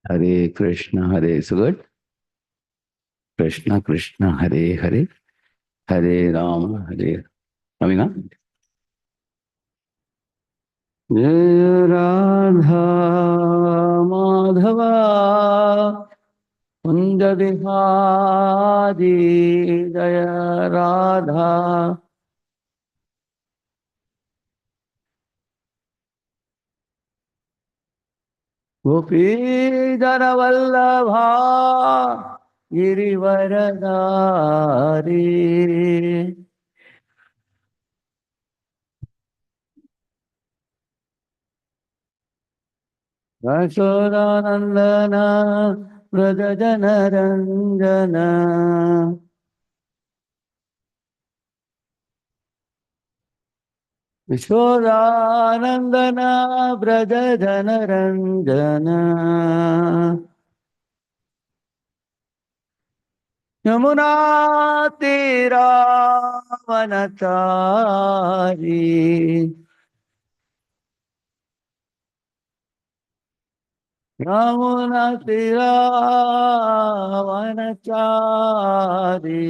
Hare Krishna, Hare so good. Krishna Krishna, Hare Hare, Hare Rama, Hare. Coming up. Jaya Radha Madhava Kunja Bihari Jaya Radha Gopi Jana Vallabha Girivaradari Yashodanandana Vrajajana Ranjana Yashodanandana Vrajajana Ranjana Yamuna Tira Vanachari Yamuna Tira Vanachari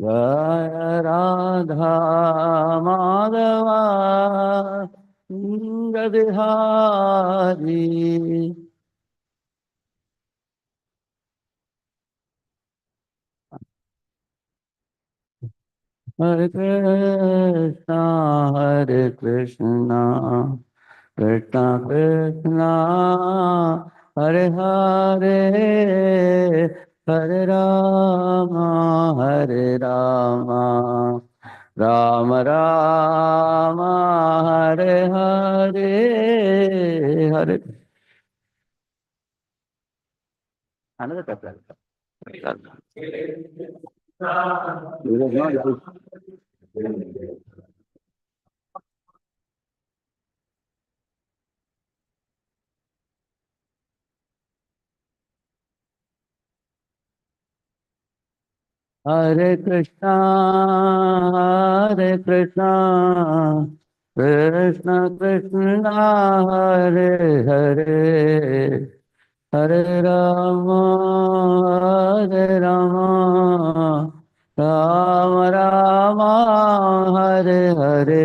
Jaya Radha Madhava Bihari Hare Krishna Hare Krishna Krishna Krishna Hare Hare Hare Rama Hare Rama Rama Rama Hare Hare Hare Another chapter. Hare Krishna, Hare Krishna, Krishna Krishna, Hare Hare, Hare Rama, Hare Rama, Rama Rama, Hare Hare.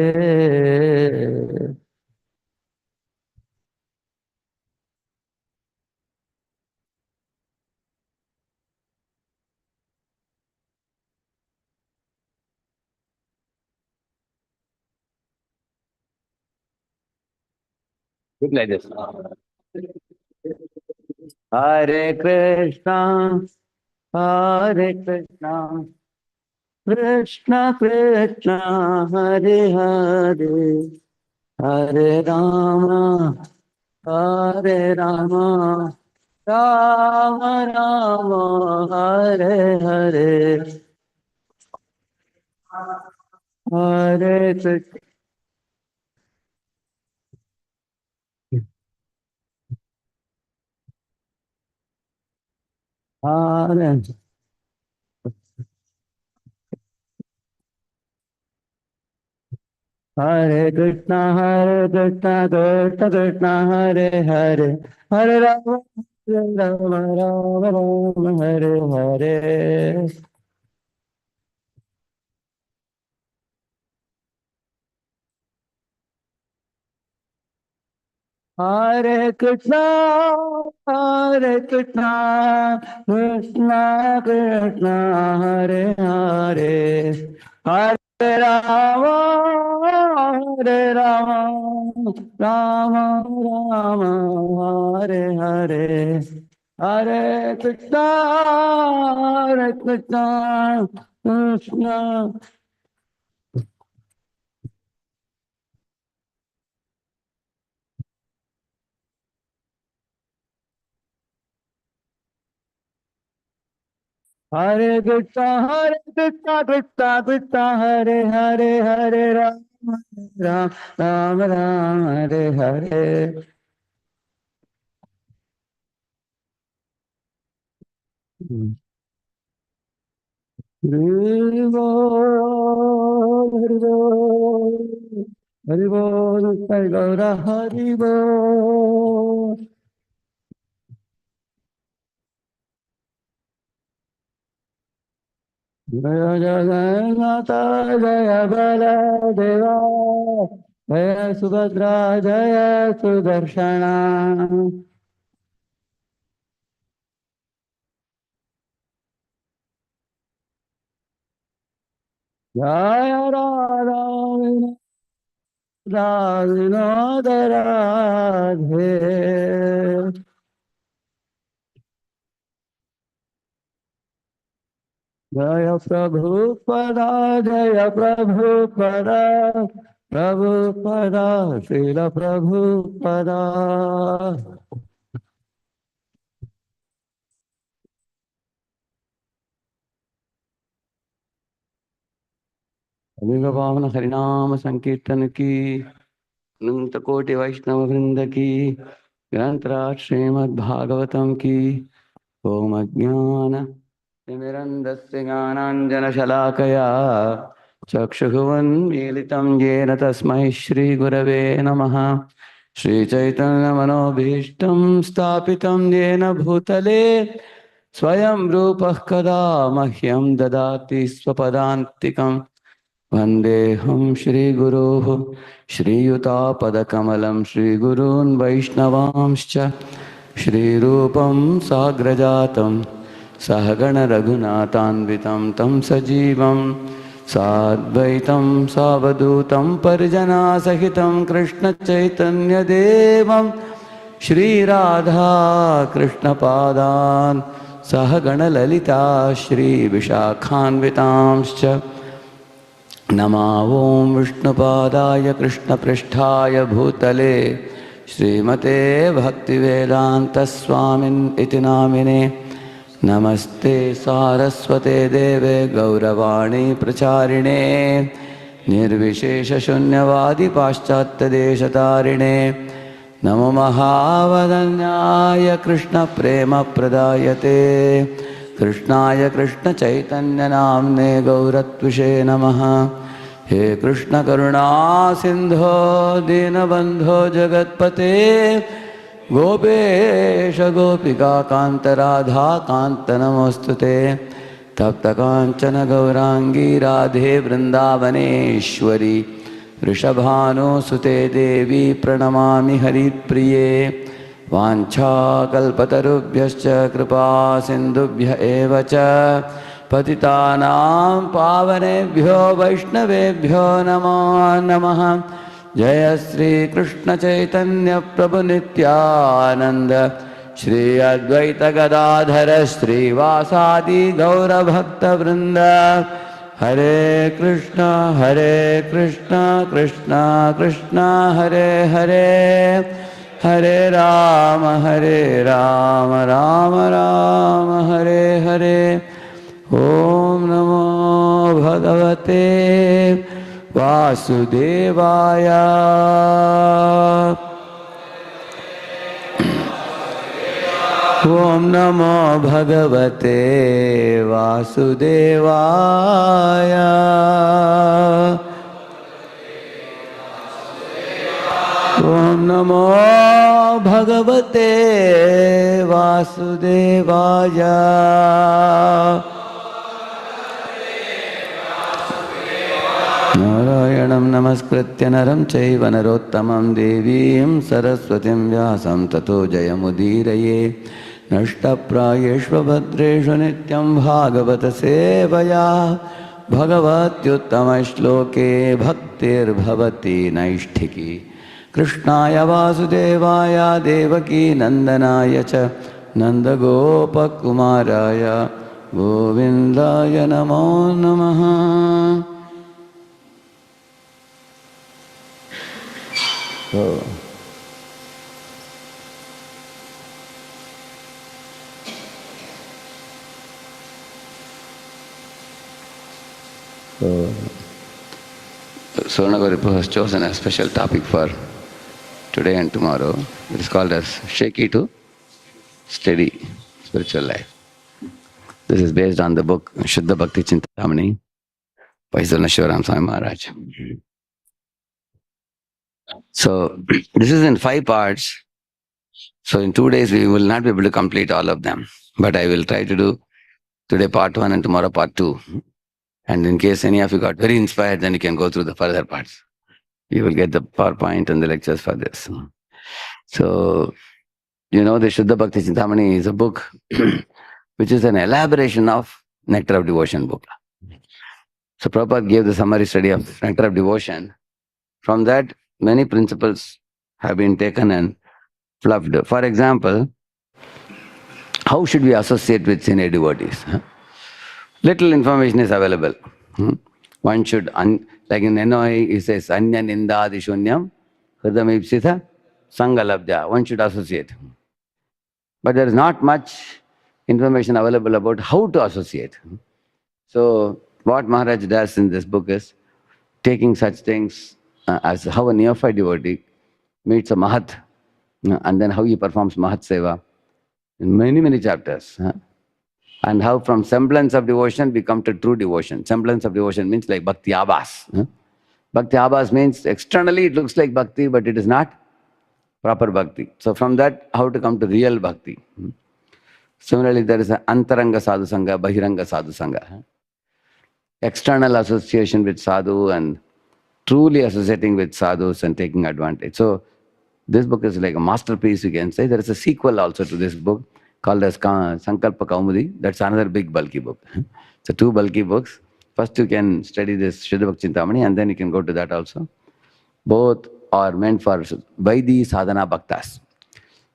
Look like this. Hare Krishna, Hare Krishna, Krishna Krishna, Hare Hare, Hare Rama, Hare Rama, Rama Rama, Hare Hare, Hare Krishna, Hare Hare Krishna, Hare Krishna, Krishna Krishna, Hare Hare, Hare Rama, Rama Rama, Rama Hare Hare. Hare Krishna, Hare Krishna, Krishna Krishna, Hare Hare, Hare Rama, Hare Rama, Rama Rama, Hare Hare, Hare Krishna, Hare Krishna, Krishna. Hare Krishna, Hare Krishna, Krishna Krishna, Hare Hare, Hare Rama, Ram Ram, Ram Hare Hare. Hari Bol, Hari Bol, Hari Bol, Sai Gaura, Hari Bol. Jaya Jaya Mata, Jaya Bala Deva, Jaya Subhadra, Jaya Sudarshana. Jaya Radha Radha Radhe. Jaya Prabhupada, Jaya Prabhupada, Prabhupada, Srila Prabhupada. अभिनव पावन हरिनाम संकीर्तन की अनंत कोटि वैष्णव वृंद की ग्रंथराज श्रीमद् भागवतम की ओम अज्ञान तिमिरन्धस्य ज्ञानाञ्जनशलाकया चक्षुरुन्मीलितं येन तस्मै श्रीगुरवे नमः। श्रीचैतन्यमनोभीष्टं स्थापितं येन भूतले स्वयं रूपः कदा मह्यं ददाति स्वपदान्तिकम्। वन्देऽहं श्रीगुरोः श्रीयुतापदकमलं श्रीगुरून् वैष्णवांश्च श्रीरूपं साग्रजातं सहगण रघुनाथान्वितं तं सजीवं साद्वैतं सावधूतं परिजनासहितं कृष्णचैतन्यदेवं श्रीराधा कृष्णपादान् सहगण ललिता श्रीविशाखान्वितांश्च नमा ओं विष्णुपादाय कृष्णपृष्ठाय भूतले श्रीमते भक्तिवेदान्तस्वामिन् इति नामिने नमस्ते सारस्वते देवे गौरवाणी प्रचारिणे निर्विशेषशून्यवादी पाश्चात्यदेशतारिणे नमो महावदन्याय कृष्णप्रेमप्रदायते कृष्णाय कृष्णचैतन्यनाम्ने गौरत्विषे नमः। हे कृष्ण करुणा सिंधो दीनबंधो जगत्पते गोपेश गोपिका कांत राधा कांत नमोस्तुते तप्त कांचन गौरांगी राधे वृंदावनेश्वरी वृषभानुसुते देवी प्रणमामि हरिप्रिये वाञ्छाकल्पतरुभ्यश्च कृपा सिन्धुभ्य एव च पतितानां पावनेभ्यो वैष्णवेभ्यो नमो नमः। जय श्री कृष्ण चैतन्य प्रभु नित्यानंद श्री अद्वैत गदाधर श्रीवासादि गौरभक्तवृंद। हरे कृष्ण कृष्ण कृष्ण हरे हरे हरे राम राम राम हरे हरे। ओम नमो भगवते वासुदेवाय। ओम नमो भगवते वासुदेवाय। ओम नमो भगवते वासुदेवाय। Narayan Naranam namaskritya naram chaiva narottamam devim saraswatim vyasam tato jayamudiraye nashtaprayeshva bhadreshu nityam bhagavata sevaya bhagavatyuttama shloke bhaktir bhavati naishtiki Krishnaya Vasudevaya Devaki Nandanaya cha Nandagopakumaraya Govindaya Namo Namaha. Swarnagaripu has chosen a special topic for today and tomorrow. It is called as Shaky to Steady Spiritual Life. This is based on the book Shuddha Bhakti Chintamani by Shivaram Swami Maharaj. So this is in 5 parts. So in 2 days we will not be able to complete all of them. But I will try to do today part 1 and tomorrow part 2. And in case any of you got very inspired, then you can go through the further parts. You will get the PowerPoint and the lectures for this. So, you know, the Shuddha Bhakti Chintamani is a book which is an elaboration of Nectar of Devotion book. So Prabhupada gave the summary study of Nectar of Devotion. From that, many principles have been taken and fluffed. For example, how should we associate with senior devotees? Little information is available. One should, like in NOI, it says, Anya Nindadi Shunyam, Hridamipsitha, Sangalabdya. One should associate. But there is not much information available about how to associate. So, what Maharaj does in this book is taking such things as how a neophyte devotee meets a Mahat, and then how he performs Mahat Seva in many, many chapters. And how from semblance of devotion we come to true devotion. Semblance of devotion means like Bhakti Abhas. Bhakti Abhas means externally it looks like Bhakti, but it is not proper Bhakti. So from that, how to come to real Bhakti. Similarly, there is an Antaranga Sadhu Sangha, Bahiranga Sadhu Sangha. External association with Sadhu and truly associating with sadhus and taking advantage. So this book is like a masterpiece, you can say. There is a sequel also to this book called as Sankalpa Kaumudi. That's another big bulky book. So 2 bulky books. First you can study this Shuddha Bhakti Chintamani and then you can go to that also. Both are meant for Vaidhi Sadhana Bhaktas.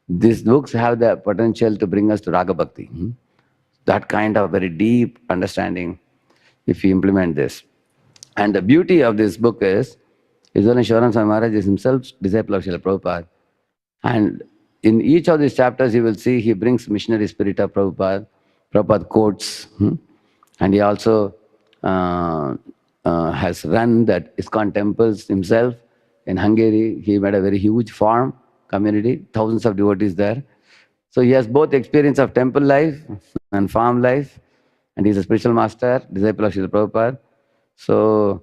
These books have the potential to bring us to Raga Bhakti. That kind of very deep understanding if you implement this. And the beauty of this book is only Shivaram Swami Maharaj is himself disciple of Srila Prabhupada. And in each of these chapters, you will see he brings missionary spirit of Prabhupada. Prabhupada quotes. And he also has run that ISKCON temples himself in Hungary. He made a very huge farm community, thousands of devotees there. So he has both experience of temple life and farm life. And he's a spiritual master, disciple of Srila Prabhupada. So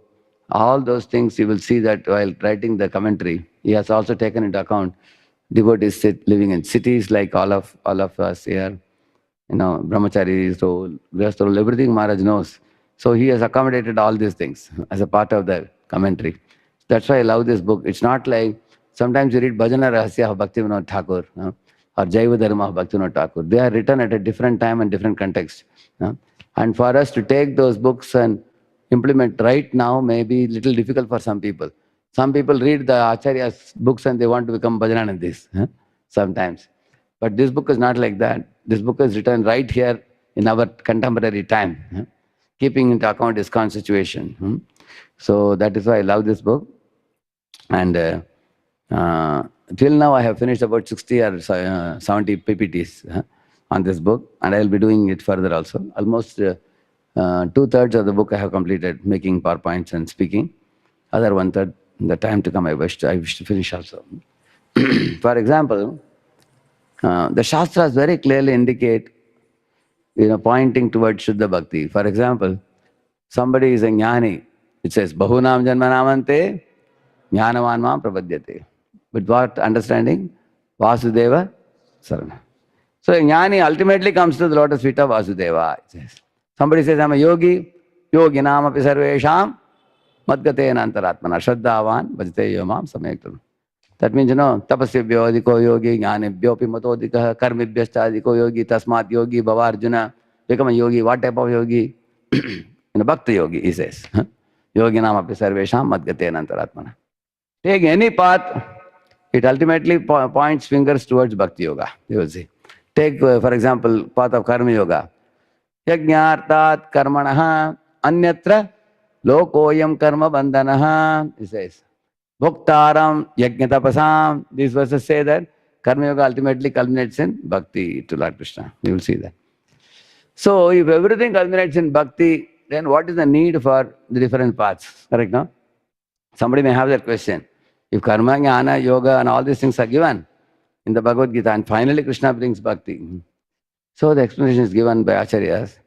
all those things you will see that while writing the commentary, he has also taken into account devotees living in cities like all of us here, you know, brahmachari's role, grihastha role, everything Maharaj knows. So he has accommodated all these things as a part of the commentary. That's why I love this book. It's not like, sometimes you read Bhajana Rahasya of Bhaktivinoda Thakur or Jaiva Dharma of Bhaktivinoda Thakur. They are written at a different time and different context. And for us to take those books and implement right now may be a little difficult for some people. Some people read the Acharya's books and they want to become Bhajananandis sometimes. But this book is not like that. This book is written right here in our contemporary time, keeping into account ISKCON situation. So that is why I love this book. And till now I have finished about 60 or 70 PPTs on this book, and I will be doing it further also. Almost 2/3 of the book I have completed, making PowerPoints and speaking. Other 1/3, the time to come I wish to finish also. For example, the Shastras very clearly indicate, pointing towards Shuddha Bhakti. For example, somebody is a jnani. It says, Bahunam Janmanamante Jnanavan Mam Prapadyate. With what understanding? Vasudeva Sarana. So a jnani ultimately comes to the lotus feet of Vasudeva. It says. Somebody says, I'm a yogi, yoginam api sarvesham Madgatena antaratmana shraddhavan bhajate yomam samyaktam. That means, tapasyabhyo adhiko yogi, jnanebhyo pimatodhikah, karmibhyascha adhiko yogi, tasmat yogi, bhava arjuna, become a yogi. What type of yogi? Bhakti yogi, he says. Yogi nam api sarvesham madgatena antaratmana. Take any path, it ultimately points fingers towards bhakti yoga. You will see. Take, for example, path of karma yoga. Yajñartat karmanaha anyatra lokoyam karma bandhanaha, he says. Bhuktaram yajñatapasam. These verses say that karma yoga ultimately culminates in bhakti to Lord Krishna. You will see that. So, if everything culminates in bhakti, then what is the need for the different paths? Correct, no? Somebody may have that question. If karma, jnana, yoga and all these things are given in the Bhagavad Gita and finally Krishna brings bhakti. So the explanation is given by Acharyas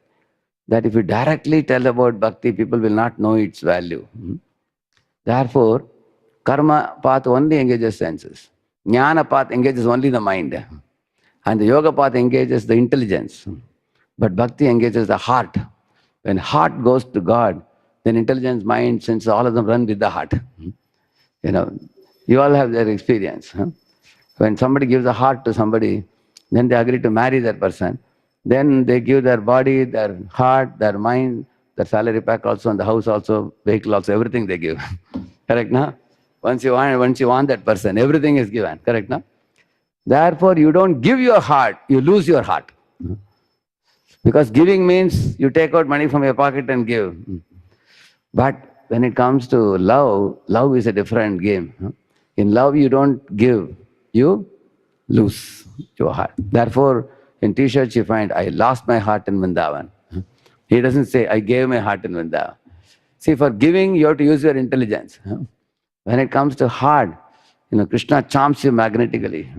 that if you directly tell about bhakti, people will not know its value. Therefore, karma path only engages senses. Jnana path engages only the mind. And the yoga path engages the intelligence. But bhakti engages the heart. When heart goes to God, then intelligence, mind, sense, all of them run with the heart. You all have that experience. When somebody gives a heart to somebody, then they agree to marry that person. Then they give their body, their heart, their mind, their salary pack also, and the house also, vehicle also, everything they give. Correct, no? Once you want that person, everything is given. Correct, no? Therefore, you don't give your heart, you lose your heart. Because giving means you take out money from your pocket and give. But when it comes to love, love is a different game. In love, you don't give, you lose your heart. Therefore, in t-shirts you find, I lost my heart in Vrindavan. He doesn't say, I gave my heart in Vrindavan. See, for giving, you have to use your intelligence. When it comes to heart, Krishna charms you magnetically.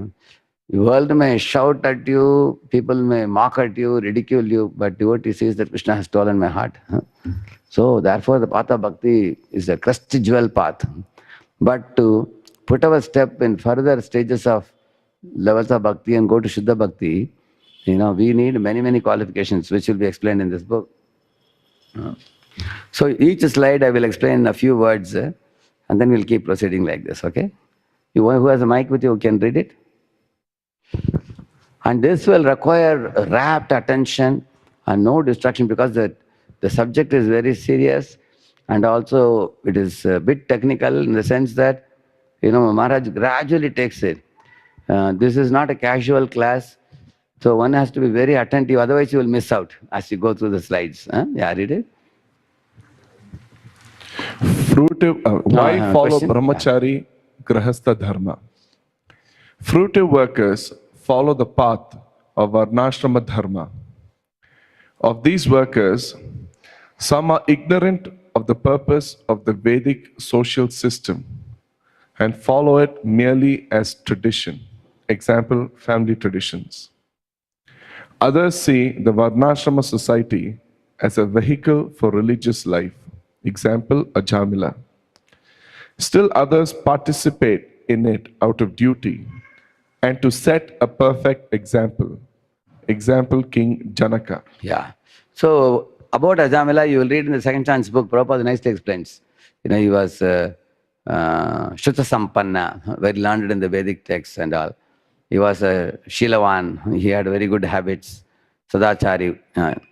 The world may shout at you, people may mock at you, ridicule you, but devotee says that Krishna has stolen my heart. So, therefore, the path of bhakti is a crest jewel path. But to put our step in further stages of levels of bhakti and go to Shuddha bhakti, we need many, many qualifications, which will be explained in this book. So, each slide I will explain in a few words, and then we'll keep proceeding like this, okay? Who has a mic with you can read it? And this will require rapt attention and no distraction because the subject is very serious and also it is a bit technical in the sense that, Maharaj gradually takes it. This is not a casual class, so one has to be very attentive, otherwise you will miss out as you go through the slides. Yeah, read it. Why follow Question? brahmachari grahastha dharma? Fruitive workers follow the path of varnashrama dharma. Of these workers, some are ignorant of the purpose of the Vedic social system and follow it merely as tradition. Example, family traditions. Others see the varnashrama society as a vehicle for religious life. Example, Ajamila. Still others participate in it out of duty and to set a perfect example. Example, King Janaka. Yeah. So, about Ajamila, you will read in the second chance book, Prabhupada nicely explains. He was Shruta Sampanna, very learned in the Vedic texts and all. He was a Shilavan, he had very good habits. Sadachari,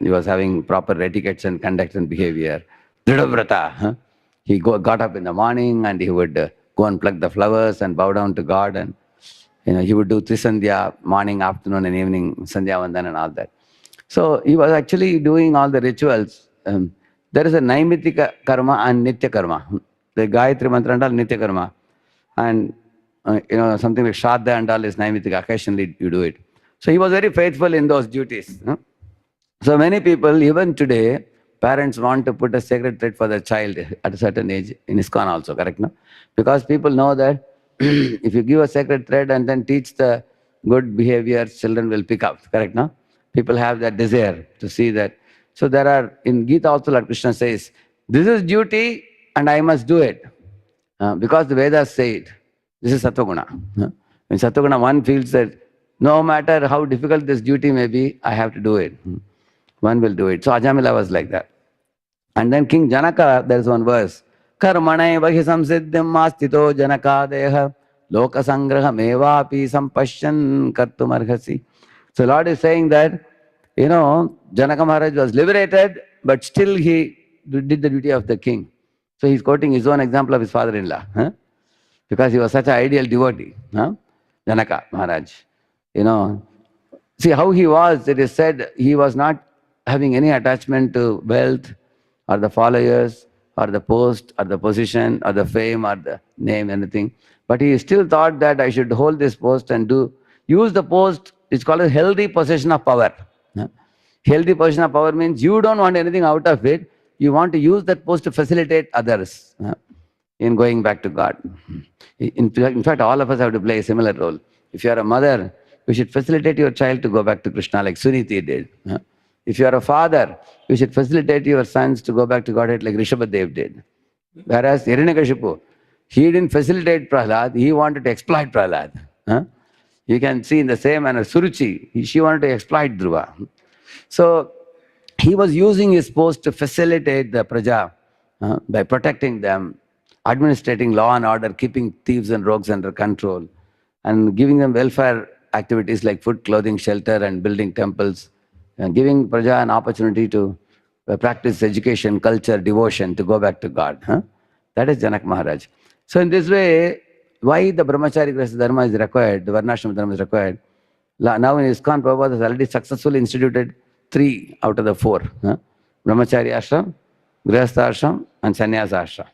he was having proper etiquettes and conduct and behavior. Dridhavrata, he got up in the morning and he would go and pluck the flowers and bow down to God, and he would do Trisandhya, morning, afternoon and evening, Sandhya Vandan and all that. So he was actually doing all the rituals. There is a Naimitika karma and Nitya karma. The Gayatri mantra and all Nitya karma. And something like Shraddha and all is Naimitika. Occasionally you do it. So he was very faithful in those duties. So many people, even today, parents want to put a sacred thread for their child at a certain age, in ISKCON also, correct? No? Because people know that if you give a sacred thread and then teach the good behavior, children will pick up, correct? No? People have that desire to see that. So there are, in Gita also, Lord Krishna says, this is duty and I must do it. Because the Vedas say it. This is Sattva-guna. In Sattva-guna, one feels that no matter how difficult this duty may be, I have to do it. One will do it. So Ajamila was like that. And then King Janaka, there is one verse Karmane vahi samsiddhim mastito janakadeha lokasangraha mevapi sampashyan kartumarhasi. So Lord is saying that, Janaka Maharaj was liberated, but still he did the duty of the king. So he's quoting his own example of his father-in-law, because he was such an ideal devotee, Janaka Maharaj. You know, See how he was, it is said he was not having any attachment to wealth or the followers or the post or the position or the fame or the name, anything. But he still thought that I should hold this post and use the post. It's called a healthy possession of power. Healthy possession of power means you don't want anything out of it. You want to use that post to facilitate others in going back to God. In fact, all of us have to play a similar role. If you are a mother, you should facilitate your child to go back to Krishna like Suniti did. If you are a father, you should facilitate your sons to go back to Godhead like Rishabhadev did. Whereas Hiranyakashipu, he didn't facilitate Prahlad, he wanted to exploit Prahlad. You can see in the same manner, Suruchi, she wanted to exploit Dhruva. So he was using his post to facilitate the praja by protecting them, administrating law and order, keeping thieves and rogues under control, and giving them welfare activities like food, clothing, shelter, and building temples, and giving praja an opportunity to practice education, culture, devotion, to go back to God. That is Janak Maharaj. So in this way, why the brahmachari grihastha dharma is required, the varnashram dharma is required. Now in ISKCON, Prabhupada has already successfully instituted 3 out of the 4. Brahmachari ashram, grihastha ashram, and sannyasa ashram.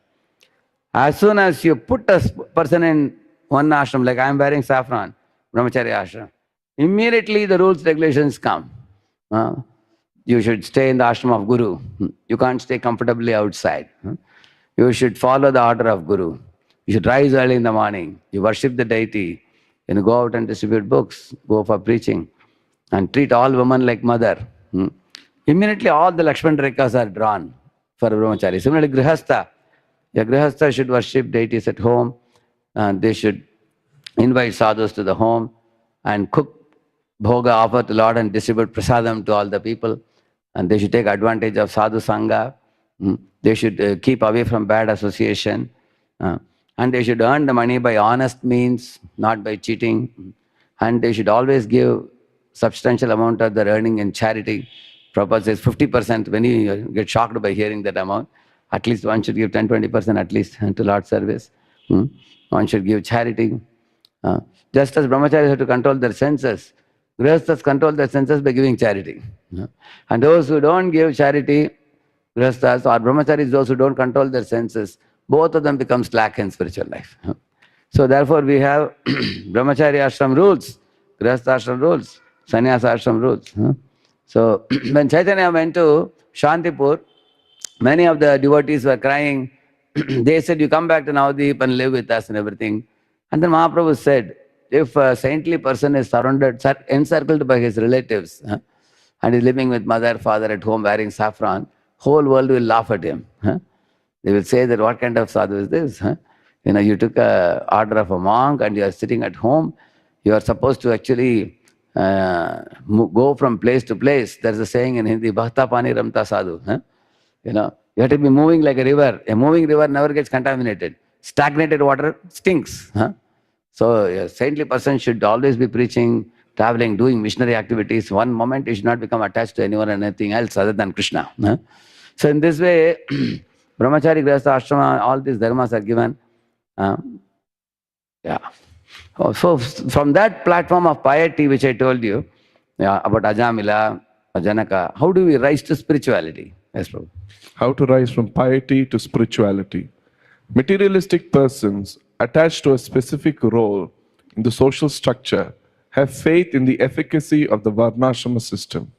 As soon as you put a person in one ashram, like I am wearing saffron, brahmachari ashram, immediately the rules, regulations come. You should stay in the ashram of Guru. You can't stay comfortably outside. You should follow the order of Guru. You should rise early in the morning. You worship the deity. Go out and distribute books. Go for preaching. And treat all women like mother. Immediately all the Lakshman Rekhas are drawn for a brahmachari. Similarly, grihastha. A grihastha should worship deities at home. They should invite sadhus to the home and cook bhoga, offer to Lord and distribute prasadam to all the people. And they should take advantage of sadhu sangha. They should keep away from bad association. And they should earn the money by honest means, not by cheating. And they should always give substantial amount of their earning in charity. Prabhupada says 50%. When you get shocked by hearing that amount, at least one should give 10-20% at least to Lord's service. One should give charity. Just as brahmacharis have to control their senses, grihasthas control their senses by giving charity. And those who don't give charity, grihasthas or brahmacharis, those who don't control their senses, both of them become slack in spiritual life. So therefore we have brahmachari ashram rules, grihastha ashram rules, sannyasa ashram rules. So when Chaitanya went to Shantipur, many of the devotees were crying. They said, you come back to Navadip and live with us and everything. And then Mahaprabhu said, if a saintly person is encircled by his relatives, and is living with mother, father at home wearing saffron, whole world will laugh at him. They will say that what kind of sadhu is this? You took a order of a monk and you are sitting at home. You are supposed to actually go from place to place. There's a saying in Hindi, Bhakta Pani Ramta Sadhu. You have to be moving like a river. A moving river never gets contaminated. Stagnated water stinks. So a saintly person should always be preaching, traveling, doing missionary activities. One moment he should not become attached to anyone and anything else other than Krishna. So in this way, brahmachari, grihastha, ashrama, all these dharmas are given. So from that platform of piety which I told you, about Ajamila, Janaka, how do we rise to spirituality? Yes, Prabhu. How to rise from piety to spirituality. Materialistic persons attached to a specific role in the social structure have faith in the efficacy of the Varnashrama system.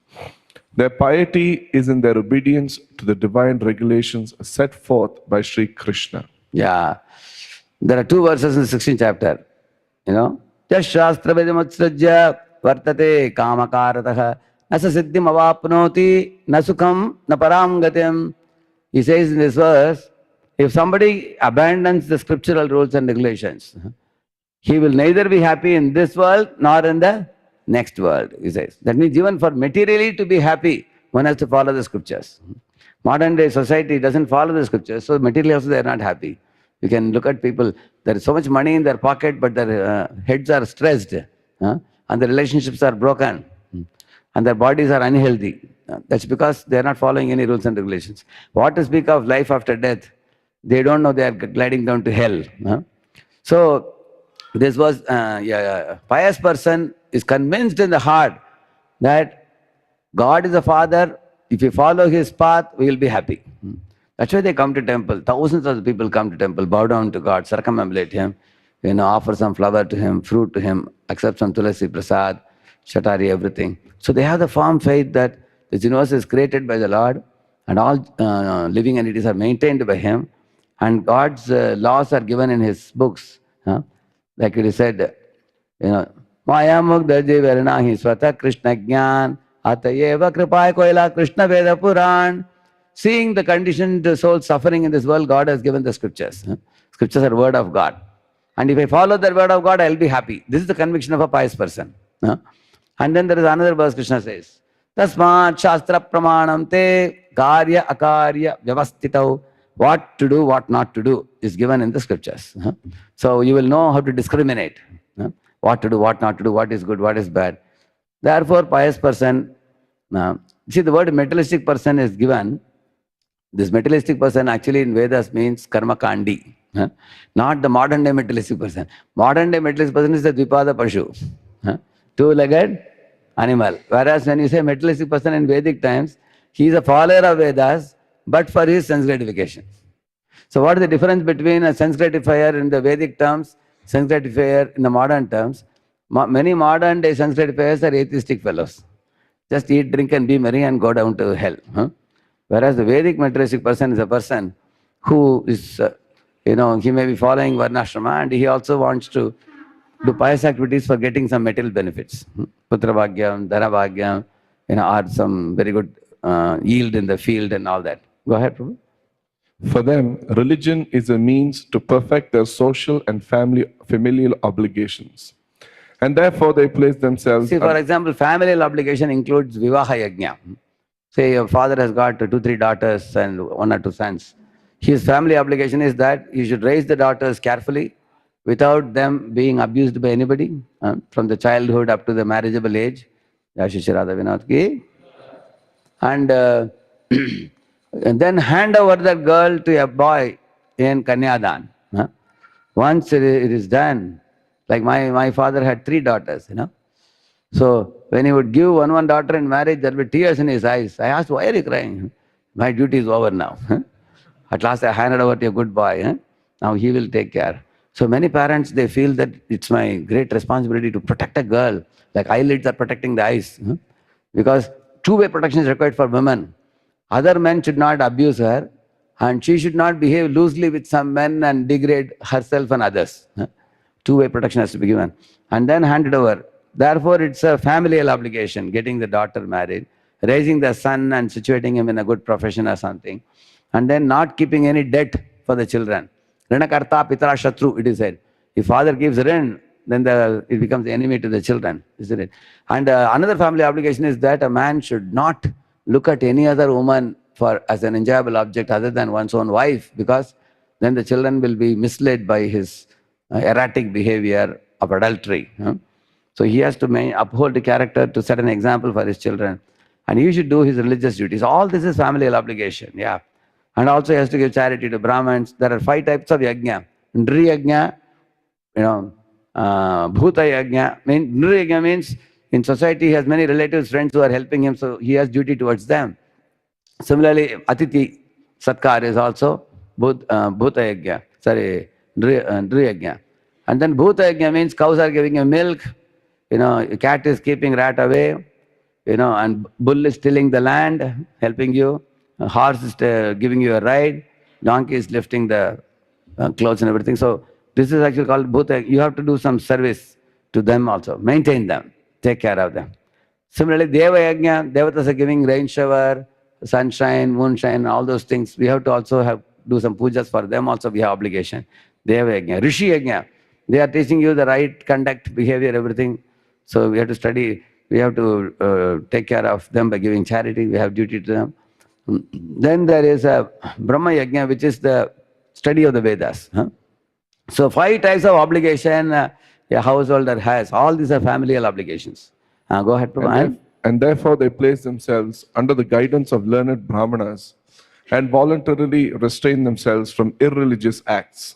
Their piety is in their obedience to the divine regulations set forth by Sri Krishna. Yeah. There are 2 verses in the 16th chapter. Jas shastra vedamutsrajya vartate kamakarataha nasa siddhim avapnoti nasukam naparam gatim. He says in this verse, if somebody abandons the scriptural rules and regulations, he will neither be happy in this world nor in the next world, he says. That means even for materially to be happy, one has to follow the scriptures. Modern day society doesn't follow the scriptures, so materially also they are not happy. You can look at people, there is so much money in their pocket, but their heads are stressed, and the relationships are broken, and their bodies are unhealthy. That's because they are not following any rules and regulations. What to speak of life after death? They don't know, they are gliding down to hell. So this was a pious person is convinced in the heart that God is a father. If you follow his path, we will be happy. That's why they come to temple. Thousands of people come to temple, bow down to God, circumambulate him, offer some flower to him, fruit to him, accept some tulasi prasad, shatari, everything. So they have the firm faith that this universe is created by the Lord, and all living entities are maintained by him, and God's laws are given in his books. Like it is said, Maya Mugdha Jivarna hi Swata Krishna Jnan Atayeva Kripaya Koila Krishna Veda Puran. Seeing the conditioned soul suffering in this world, God has given the scriptures. Scriptures are word of God. And if I follow the word of God, I'll be happy. This is the conviction of a pious person. And then there is another verse Krishna says, Tasmat Shastra Pramanam Te Karya Akarya Vyavastitau. What to do, what not to do is given in the scriptures. So you will know how to discriminate. What to do, what not to do, what is good, what is bad. Therefore, pious person, see the word materialistic person is given. This materialistic person actually in Vedas means karma kandi, not the modern day materialistic person. Modern day materialistic person is the Dvipada Pashu, two-legged animal. Whereas when you say materialistic person in Vedic times, he is a follower of Vedas, but for his sense gratification. So what is the difference between a sense gratifier in the Vedic terms, sense gratifier in the modern terms? Many modern day sense gratifiers are atheistic fellows. Just eat, drink and be merry and go down to hell. Whereas the Vedic materialistic person is a person who is, he may be following Varnashrama and he also wants to do pious activities for getting some material benefits. Putra Bhagyam, Dhana Bhagyam, or some very good yield in the field and all that. Go ahead, Prabhu. For them, religion is a means to perfect their social and familial obligations. And therefore, they place themselves. See, for example, familial obligation includes Vivaha Yajna. Say your father has got 2-3 daughters and 1 or 2 sons. His family obligation is that he should raise the daughters carefully without them being abused by anybody from the childhood up to the marriageable age. And, and then hand over that girl to a boy in Kanyadan. Once it is done, like my father had 3 daughters, So when he would give one daughter in marriage, there would be tears in his eyes. I asked, why are you crying? My duty is over now. At last I handed over to a good boy. Now he will take care. So many parents, they feel that it's my great responsibility to protect a girl, like eyelids are protecting the eyes. Because two-way protection is required for women. Other men should not abuse her, and she should not behave loosely with some men and degrade herself and others. Two-way protection has to be given. And then handed over. Therefore, it's a familial obligation, getting the daughter married, raising the son and situating him in a good profession or something, and then not keeping any debt for the children. Rinakarta pitra shatru, it is said. If father gives rin, then it becomes the enemy to the children, isn't it? And another family obligation is that a man should not look at any other woman as an enjoyable object other than one's own wife, because then the children will be misled by his erratic behavior of adultery. So he has to uphold the character to set an example for his children. And he should do his religious duties. All this is familial obligation, yeah. And also he has to give charity to Brahmins. There are 5 types of yajna. Ndri yajna, bhuta yajna. Ndri yajna means in society he has many relatives, friends who are helping him, so he has duty towards them. Similarly, Atiti Satkar is also Bhuta Yajna. Sorry, Ndri Yajna. And then Bhuta Yajna means cows are giving you milk, a cat is keeping rat away, and bull is tilling the land, helping you. A horse is giving you a ride. Donkey is lifting the clothes and everything. So this is actually called Bhuta. You have to do some service to them also. Maintain them. Take care of them. Similarly, Deva Yajna, Devatas are giving rain shower, sunshine, moonshine, all those things. We have to also do some pujas for them also. We have obligation. Deva Yajna. Rishi Yajna, they are teaching you the right conduct, behavior, everything. So we have to study. We have to take care of them by giving charity. We have duty to them. Then there is a Brahma Yajna, which is the study of the Vedas. So 5 types of obligation a householder has. All these are familial obligations. Go ahead, Prabhu. And therefore they place themselves under the guidance of learned Brahmanas and voluntarily restrain themselves from irreligious acts.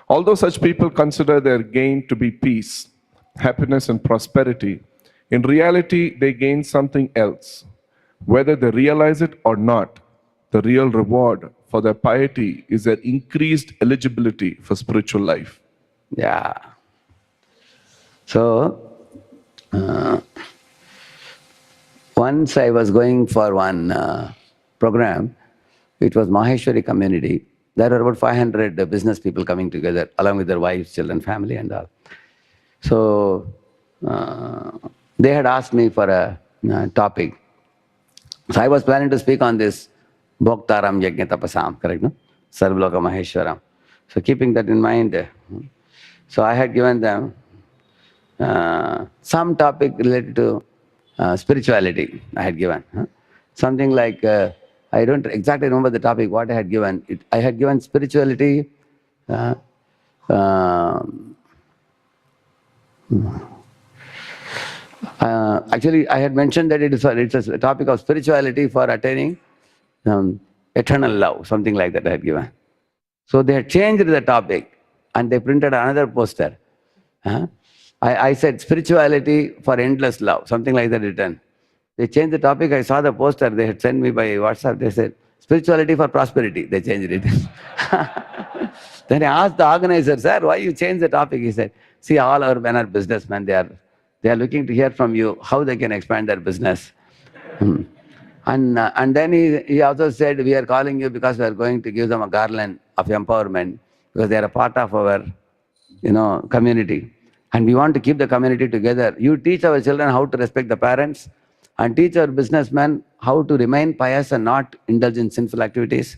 Although such people consider their gain to be peace, happiness, and prosperity, in reality they gain something else. Whether they realize it or not, the real reward for their piety is their increased eligibility for spiritual life. Yeah. So, once I was going for one program, it was Maheshwari community. There were about 500 business people coming together, along with their wives, children, family, and all. So, they had asked me for a topic. So I was planning to speak on this Bhoktaram Yajna Tapasam, correct? No? Sarvaloka Maheshwaram. So keeping that in mind, so I had given them some topic related to spirituality. I had given something like I don't exactly remember the topic what I had given. I had given spirituality. Actually, I had mentioned that it's a topic of spirituality for attaining eternal love, something like that I had given. So they had changed the topic and they printed another poster. I said spirituality for endless love, something like that written. They changed the topic. I saw the poster. They had sent me by WhatsApp. They said spirituality for prosperity. They changed it. Then I asked the organizer, sir, why you changed the topic? He said, see, all our men are businessmen. They are looking to hear from you how they can expand their business. And then he also said, we are calling you because we are going to give them a garland of empowerment because they are a part of our community. And we want to keep the community together. You teach our children how to respect the parents and teach our businessmen how to remain pious and not indulge in sinful activities.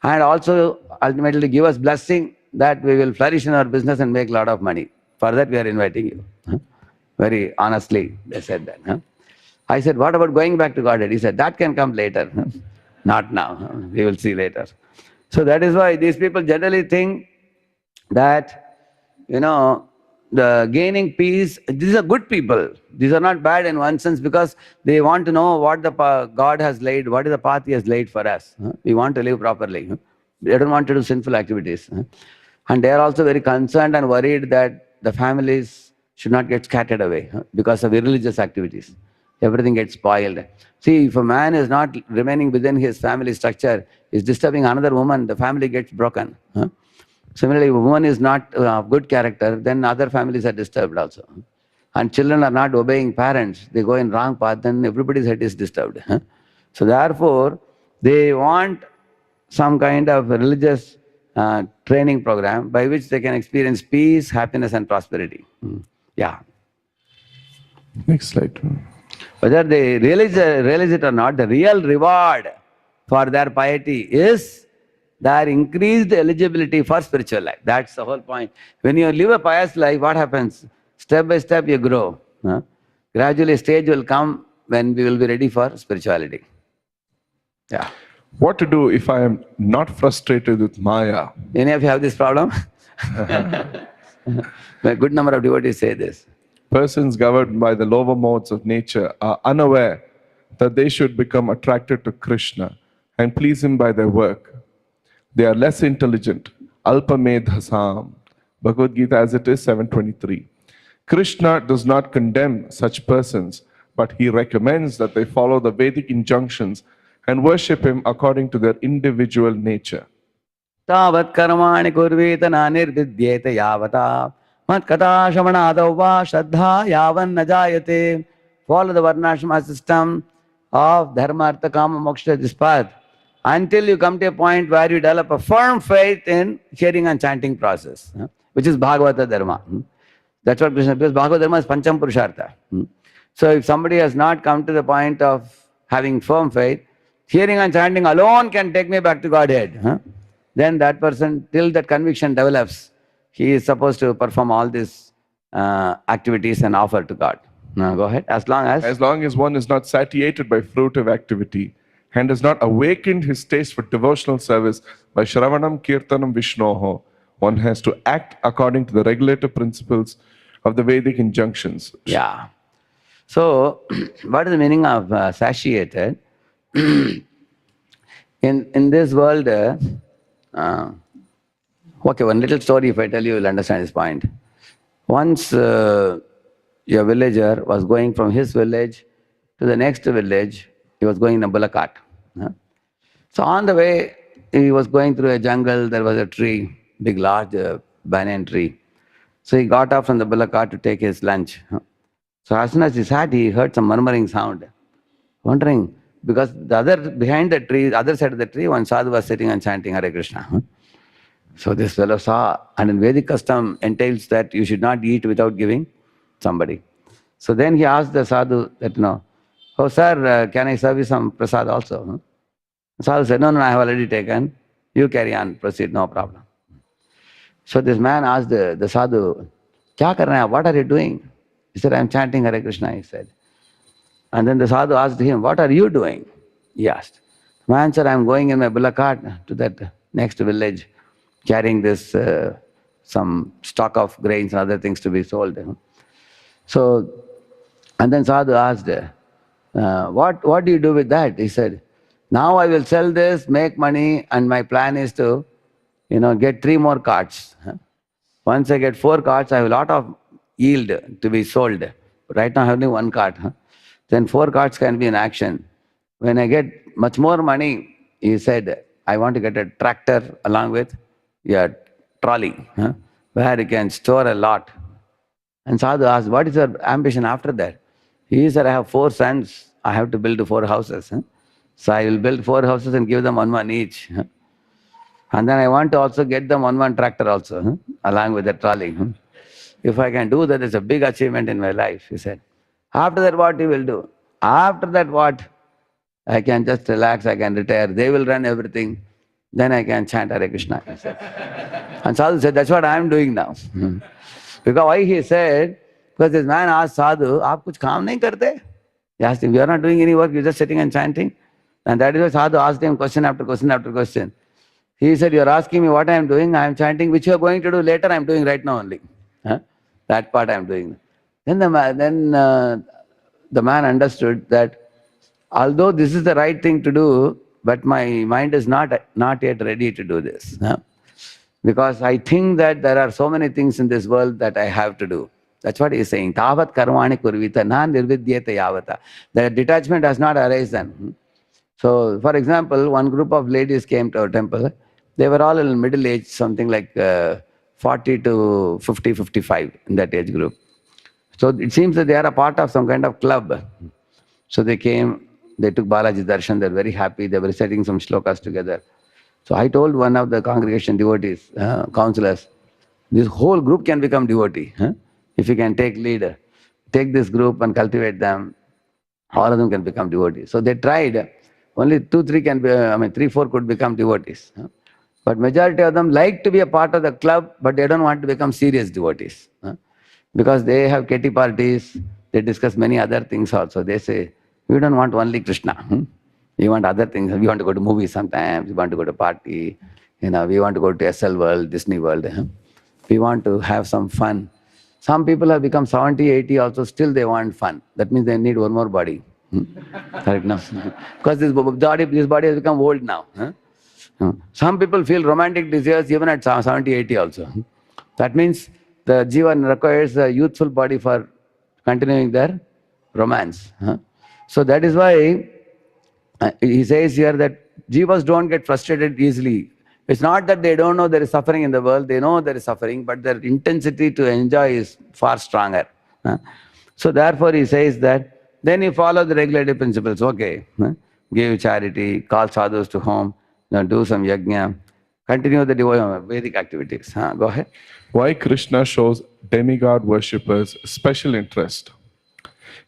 And also ultimately give us blessing that we will flourish in our business and make a lot of money. For that we are inviting you. Very honestly, they said that. I said, what about going back to Godhead? He said, that can come later. Not now. We will see later. So that is why these people generally think that, the gaining peace, these are good people. These are not bad in one sense because they want to know what the God has laid, what is the path He has laid for us. We want to live properly. They don't want to do sinful activities. And they are also very concerned and worried that the families should not get scattered away because of irreligious activities. Everything gets spoiled. See, if a man is not remaining within his family structure, is disturbing another woman, the family gets broken. Similarly, if a woman is not of good character, then other families are disturbed also. And children are not obeying parents, they go in wrong path, then everybody's head is disturbed. So therefore, they want some kind of religious training program by which they can experience peace, happiness, and prosperity. Yeah. Next slide. Whether they realize it or not, the real reward for their piety is their increased eligibility for spiritual life. That's the whole point. When you live a pious life, what happens? Step by step you grow. Gradually a stage will come when we will be ready for spirituality. Yeah. What to do if I am not frustrated with Maya? Any of you have this problem? A good number of devotees say this. Persons governed by the lower modes of nature are unaware that they should become attracted to Krishna and please Him by their work. They are less intelligent. Alpamedhasam. Bhagavad Gita as it is, 723. Krishna does not condemn such persons, but He recommends that they follow the Vedic injunctions and worship Him according to their individual nature. Tavat karmani kurveta na nirvidyeta yavata mat kata shamanadav va shraddha yavan najayate. Follow the varnashrama system of dharma, artha, kama, moksha, this path, until you come to a point where you develop a firm faith in hearing and chanting process, which is Bhagavata Dharma. That's what Krishna, because Bhagavata Dharma is Pancham Purushartha. So if somebody has not come to the point of having firm faith, hearing and chanting alone can take me back to Godhead. Then that person, till that conviction develops, he is supposed to perform all these activities and offer to God. Now go ahead. As long as one is not satiated by fruitive activity and has not awakened his taste for devotional service by Shravanam Kirtanam Vishnoho, one has to act according to the regulative principles of the Vedic injunctions. Yeah. So, what is the meaning of satiated? In this world, uh, okay, one little story, if I tell you, you'll understand this point. Once a villager was going from his village to the next village, he was going in a bullock cart. huh? So on the way, he was going through a jungle, there was a tree, big, large banyan tree. So he got off from the bullock cart to take his lunch. So as soon as he sat, he heard some murmuring sound, wondering, because the other, behind the tree, the other side of the tree, one sadhu was sitting and chanting Hare Krishna. So this fellow saw, and in Vedic custom entails that you should not eat without giving somebody. So then he asked the sadhu that, oh sir, can I serve you some prasad also? The sadhu said, no, I have already taken. You carry on, proceed, no problem. So this man asked the sadhu, Kya kar rahe hain? What are you doing? He said, I am chanting Hare Krishna, he said. And then the sadhu asked him, what are you doing? He asked. The man said, I am going in my bullock cart to that next village, carrying this some stock of grains and other things to be sold. So, and then sadhu asked, what do you do with that? He said, now I will sell this, make money, and my plan is to, get 3 more carts. Once I get 4 carts, I have a lot of yield to be sold. Right now I have only 1 cart. Then 4 carts can be in action. When I get much more money, he said, I want to get a tractor along with a trolley, where you can store a lot. And sadhu asked, what is your ambition after that? He said, I have 4 sons. I have to build 4 houses. So I will build 4 houses and give them one each. And then I want to also get them one tractor also, along with the trolley. If I can do that, it's a big achievement in my life, he said. After that, what you will do? After that, what? I can just relax, I can retire. They will run everything. Then I can chant Hare Krishna, he said. And sadhu said, that's what I am doing now. Because why he said, because this man asked sadhu, aap kuch kaam nahi karte? He asked him, you are not doing any work, you're just sitting and chanting. And that is why sadhu asked him question after question after question. He said, you're asking me what I am doing, I am chanting, which you are going to do later, I am doing right now only. That part I am doing. Then the man understood that although this is the right thing to do, but my mind is not yet ready to do this. Because I think that there are so many things in this world that I have to do. That's what he is saying. Tavat karmani kurvita na nirvidyeta yavata. The detachment has not arisen. So, for example, one group of ladies came to our temple. They were all in middle age, something like 40 to 50, 55 in that age group. So it seems that they are a part of some kind of club. So they came, they took Balaji Darshan, they're very happy, they were reciting some shlokas together. So I told one of the congregation devotees, counselors, this whole group can become devotee. If you can take lead, take this group and cultivate them, all of them can become devotees. So they tried, only 2, 3 can be, 3, 4 could become devotees. But majority of them like to be a part of the club, but they don't want to become serious devotees. Because they have kitty parties, they discuss many other things also. They say, we don't want only Krishna. We want other things. We want to go to movies sometimes, we want to go to party, we want to go to SL World, Disney World. We want to have some fun. Some people have become 70, 80 also, still they want fun. That means they need one more body. Correct now? Because this body has become old now. Some people feel romantic desires even at 70, 80 also. That means the jiva requires a youthful body for continuing their romance. So that is why he says here that jivas don't get frustrated easily. It's not that they don't know there is suffering in the world, they know there is suffering, but their intensity to enjoy is far stronger. So therefore he says that then you follow the regulative principles, okay. Give charity, call sadhus to home, do some yajna, continue the Vedic activities. Go ahead. Why Krishna shows demigod worshippers special interest?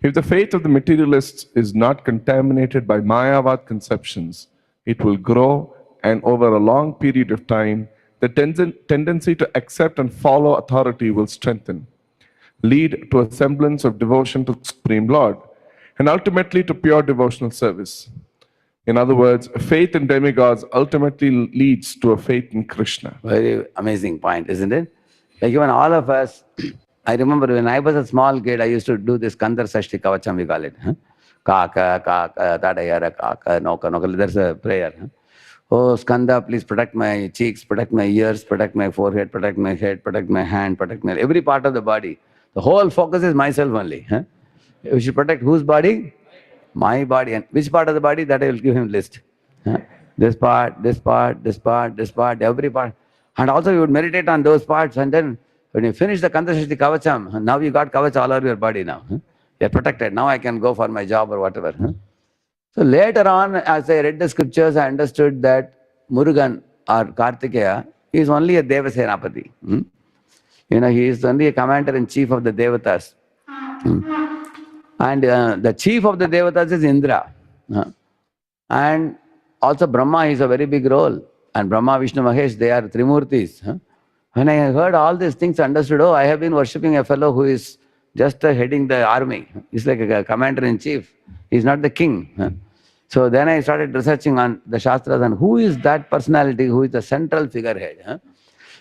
If the faith of the materialists is not contaminated by Mayavad conceptions, it will grow, and over a long period of time, the tendency to accept and follow authority will strengthen, lead to a semblance of devotion to the Supreme Lord, and ultimately to pure devotional service. In other words, faith in demigods ultimately leads to a faith in Krishna. Very amazing point, isn't it? Like even all of us, I remember when I was a small kid, I used to do this Kandar Sashti Kavacham, we call it. Huh? Kaka, Kaka, Tadayara, Kaka, Noka, Noka. There's a prayer. Huh? Oh, Skanda, please protect my cheeks, protect my ears, protect my forehead, protect my head, protect my hand, protect my every part of the body. The whole focus is myself only. Huh? You should protect whose body? My body. And which part of the body? That I will give him list. Huh? This part, this part, this part, this part, every part. And also you would meditate on those parts, and then when you finish the Kandashashti Kavacham, now you got Kavach all over your body now. Huh? You're protected. Now I can go for my job or whatever. Huh? So later on, as I read the scriptures, I understood that Murugan or Kartikeya is only a Devasenapati. You know, he is only a commander-in-chief of the Devatas. And the chief of the Devatas is Indra. And also Brahma is a very big role. And Brahma, Vishnu, Mahesh, they are Trimurtis. When I heard all these things, I understood, oh, I have been worshipping a fellow who is just heading the army. He's like a commander-in-chief. He's not the king. So then I started researching on the Shastras and who is that personality who is the central figurehead.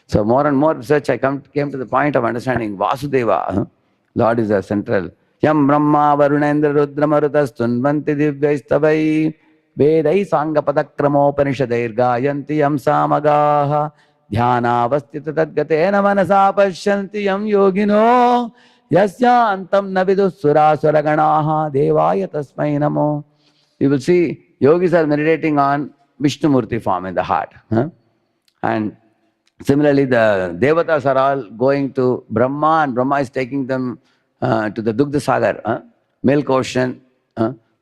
So more and more research, I came to the point of understanding Vasudeva. Lord is the central. Yam Brahma Varunendra Rudra Marutas Tunvanti Divyaistavai Vedai Sanga Padakramopanishadair Gayanti Yam Samagaha Dhyanavastita Tadgatena Manasa Pashyanti Yam Yogino Yasya Antam Navidu Sura Suraganaha Devaya Tasmai Namo. You will see yogis are meditating on Vishnu Murti form in the heart. And similarly, the Devatas are all going to Brahma, and Brahma is taking them to the Dugdha Sagar, milk ocean.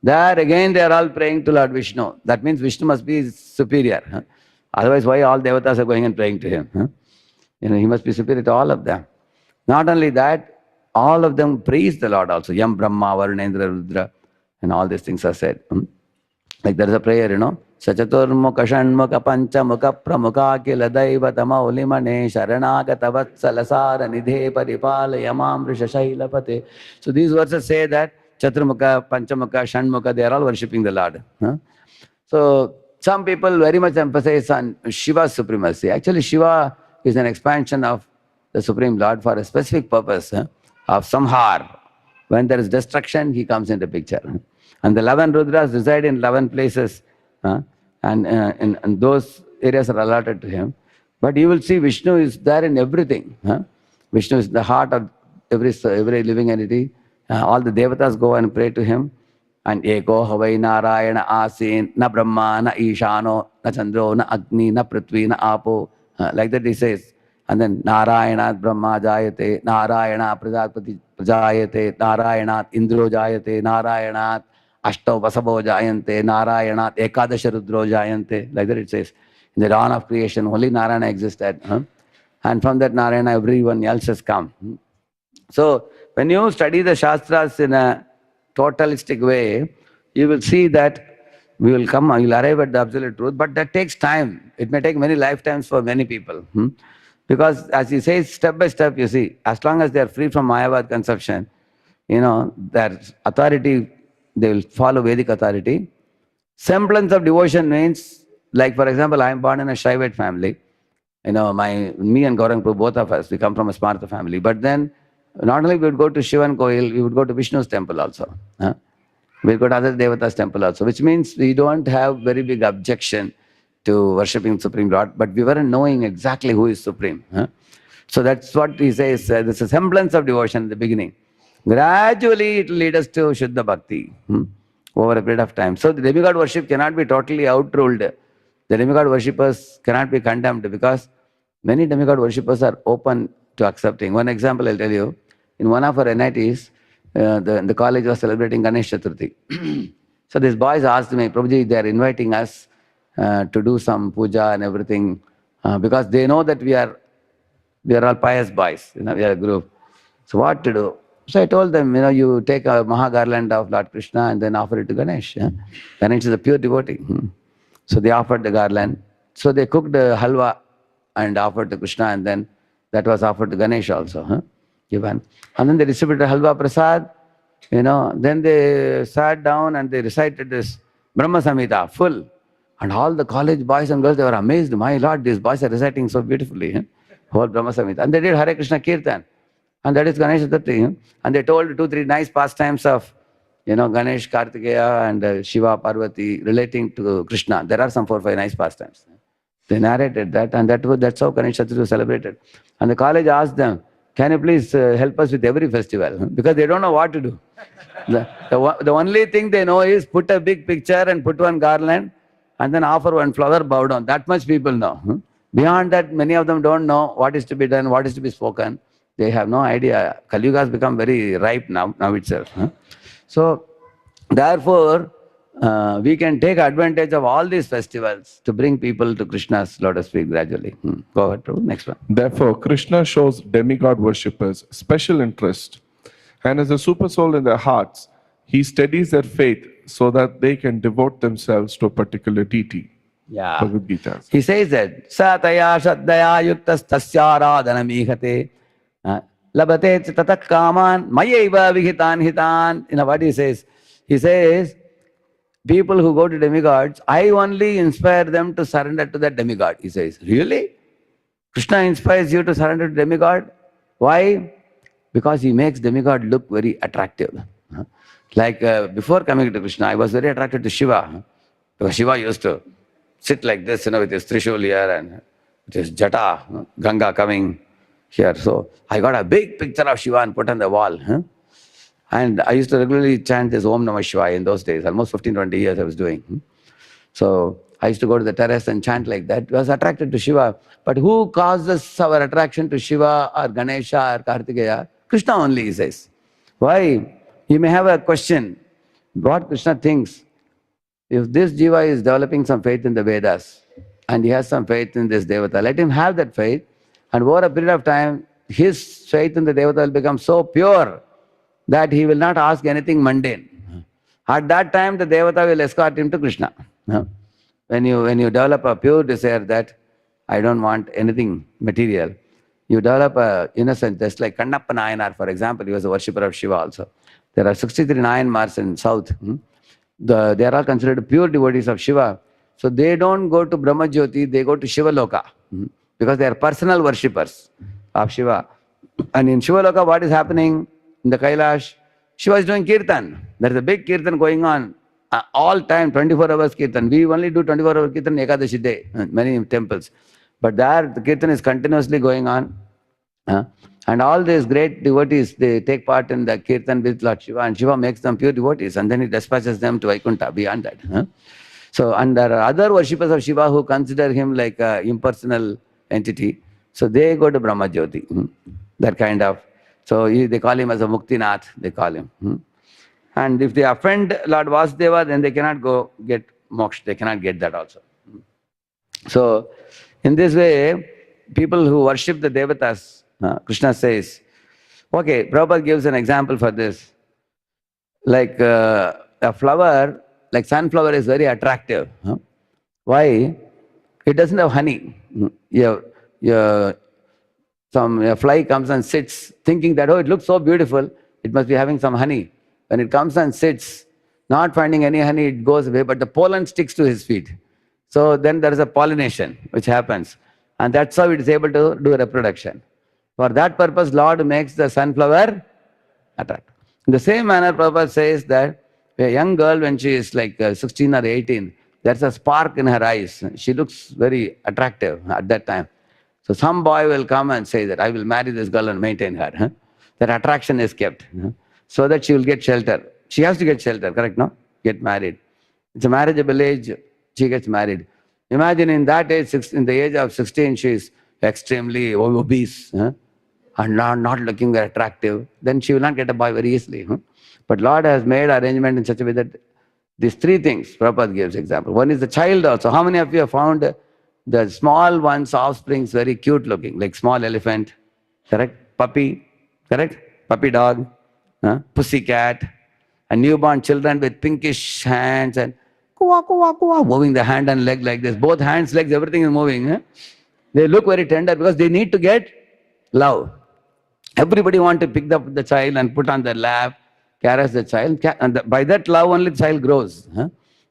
There again, they are all praying to Lord Vishnu. That means Vishnu must be superior. Otherwise, why all Devatas are going and praying to him? You know, he must be superior to all of them. Not only that, all of them praise the Lord also. Yam Brahma, Varunendra, Rudra, and all these things are said. Like there is a prayer, you know. Sachaturmukha Shanmukha Panchamukha Pramukha Kila Daivatama Ulimane Sharanagata Vatsalasara Nidhe Paripalaya Mamrisha Shailapate. So these verses say that Chaturmukha, Panchamukha, Shanmukha, they are all worshipping the Lord. So some people very much emphasize on Shiva's supremacy. Actually, Shiva is an expansion of the Supreme Lord for a specific purpose of samhar. When there is destruction, he comes into picture. And the 11 Rudras reside in 11 places. And those areas are allotted to him. But you will see Vishnu is there in everything. Vishnu is the heart of every living entity. All the devatas go and pray to him. And Eko Havai Narayana Asin, na Brahma, na Ishano, na Chandro, na Agni, na Prithvi, na Apo. Like that he says. And then Narayana Brahma Jayate, Narayana Prajapati Jayate, Narayana Indro Jayate, Narayana Ashto Vasabo Jayante, Narayana Ekadasha Rudro Jayante. Like that it says. In the dawn of creation, only Narayana existed. And from that Narayana, everyone else has come. So when you study the Shastras in a totalistic way, you will see that you'll arrive at the absolute truth, but that takes time. It may take many lifetimes for many people. Because as he says, step by step, you see, as long as they are free from Mayavad conception, you know, their authority, they will follow Vedic authority. Semblance of devotion means, like for example, I am born in a Shaivite family. You know, me and Gaurang Prabhu, both of us, we come from a Smartha family. But then, not only we would go to Shivan Koil, we would go to Vishnu's temple also. We would go to other Devatas temple also, which means we don't have very big objection to worshipping Supreme Lord, but we weren't knowing exactly who is Supreme. So that's what he says, there's a semblance of devotion in the beginning. Gradually it will lead us to Shuddha Bhakti over a period of time. So the demigod worship cannot be totally outruled. The demigod worshippers cannot be condemned because many demigod worshippers are open to accepting. One example I'll tell you. In one of our NITs, the college was celebrating Ganesh Chaturthi. So these boys asked me, Prabhuji, they are inviting us to do some puja and everything because they know that we are all pious boys, you know, we are a group. So what to do? So I told them, you know, you take a Maha garland of Lord Krishna and then offer it to Ganesh. Ganesh is a pure devotee. So they offered the garland. So they cooked the halwa and offered to Krishna, and then that was offered to Ganesh also. Given. And then they distributed halwa prasad. You know, then they sat down and they recited this Brahma Samhita, full. And all the college boys and girls, they were amazed. My Lord, these boys are reciting so beautifully. Whole Brahma Samhita. And they did Hare Krishna Kirtan. And that is Ganesh Chaturthi. And they told two, three nice pastimes of, Ganesh, Kartikeya, and Shiva, Parvati relating to Krishna. There are some 4, 5 nice pastimes. They narrated that, and that's how Ganesh Chaturthi was celebrated. And the college asked them, can you please help us with every festival? Because they don't know what to do. The only thing they know is put a big picture and put one garland and then offer one flower, bow down. That much people know. Beyond that, many of them don't know what is to be done, what is to be spoken. They have no idea. Kali Yuga has become very ripe now itself. So, therefore, we can take advantage of all these festivals to bring people to Krishna's lotus feet gradually. Go ahead, Prabhu. Next one. Therefore, Krishna shows demigod worshippers special interest, and as a super soul in their hearts, he steadies their faith so that they can devote themselves to a particular deity. Yeah. Bhagavad Gita. He says that Sataya Shraddaya Yuktas Tasyāradhanam ihate Labate Tatak Kaman Mayaiva Vihitan Hitan. What he says? He says, people who go to demigods, I only inspire them to surrender to that demigod. He says, really? Krishna inspires you to surrender to demigod? Why? Because he makes demigod look very attractive. Like before coming to Krishna, I was very attracted to Shiva. Because Shiva used to sit like this, with his trishul here and with his jata, Ganga coming here. So I got a big picture of Shiva and put on the wall. And I used to regularly chant this Om Namah Shivaya in those days. Almost 15, 20 years I was doing. So I used to go to the terrace and chant like that. I was attracted to Shiva. But who causes our attraction to Shiva or Ganesha or Kartikeya? Krishna only, he says. Why? You may have a question. What Krishna thinks. If this Jiva is developing some faith in the Vedas and he has some faith in this Devata, let him have that faith. And over a period of time, his faith in the Devata will become so pure that he will not ask anything mundane. At that time, the Devata will escort him to Krishna. When you develop a pure desire that I don't want anything material, you develop a innocence, just like Kannappa Nayanar, for example, he was a worshipper of Shiva also. There are 63 Nayanmars in South. They are all considered pure devotees of Shiva. So they don't go to Brahma Jyoti, they go to Shiva Loka because they are personal worshippers of Shiva. And in Shiva Loka, what is happening? In the Kailash, Shiva is doing kirtan. There is a big kirtan going on all time, 24 hours kirtan. We only do 24-hour kirtan Ekadashi day, many temples. But there, the kirtan is continuously going on. And all these great devotees, they take part in the kirtan with Lord Shiva, and Shiva makes them pure devotees, and then he dispatches them to Vaikuntha beyond that. So, and there are other worshippers of Shiva who consider him like an impersonal entity. So they go to Brahma Jyoti, that kind of. So they call him as a Muktinath, they call him. And if they offend Lord Vasudeva, then they cannot go get moksha, they cannot get that also. So in this way, people who worship the devatas, Krishna says, okay, Prabhupada gives an example for this. Like a flower, like sunflower is very attractive. Why? It doesn't have honey. A fly comes and sits thinking that, oh, it looks so beautiful, it must be having some honey. When it comes and sits, not finding any honey, it goes away, but the pollen sticks to his feet. So then there is a pollination which happens. And that's how it is able to do reproduction. For that purpose, Lord makes the sunflower attractive. In the same manner, Prabhupada says that a young girl, when she is like 16 or 18, there's a spark in her eyes. She looks very attractive at that time. So some boy will come and say that I will marry this girl and maintain her. That attraction is kept so that she will get shelter. She has to get shelter, correct, no? Get married. It's a marriageable age, she gets married. Imagine in that age, in the age of 16, she is extremely obese and not looking very attractive. Then she will not get a boy very easily. But Lord has made arrangement in such a way that these three things, Prabhupada gives example. One is the child also. How many of you have found the small one's offspring very cute looking, like small elephant, correct? Puppy, correct? Puppy dog, pussy cat, and newborn children with pinkish hands and moving the hand and leg like this. Both hands, legs, everything is moving. They look very tender because they need to get love. Everybody want to pick up the child and put on their lap, caress the child. And by that love only the child grows.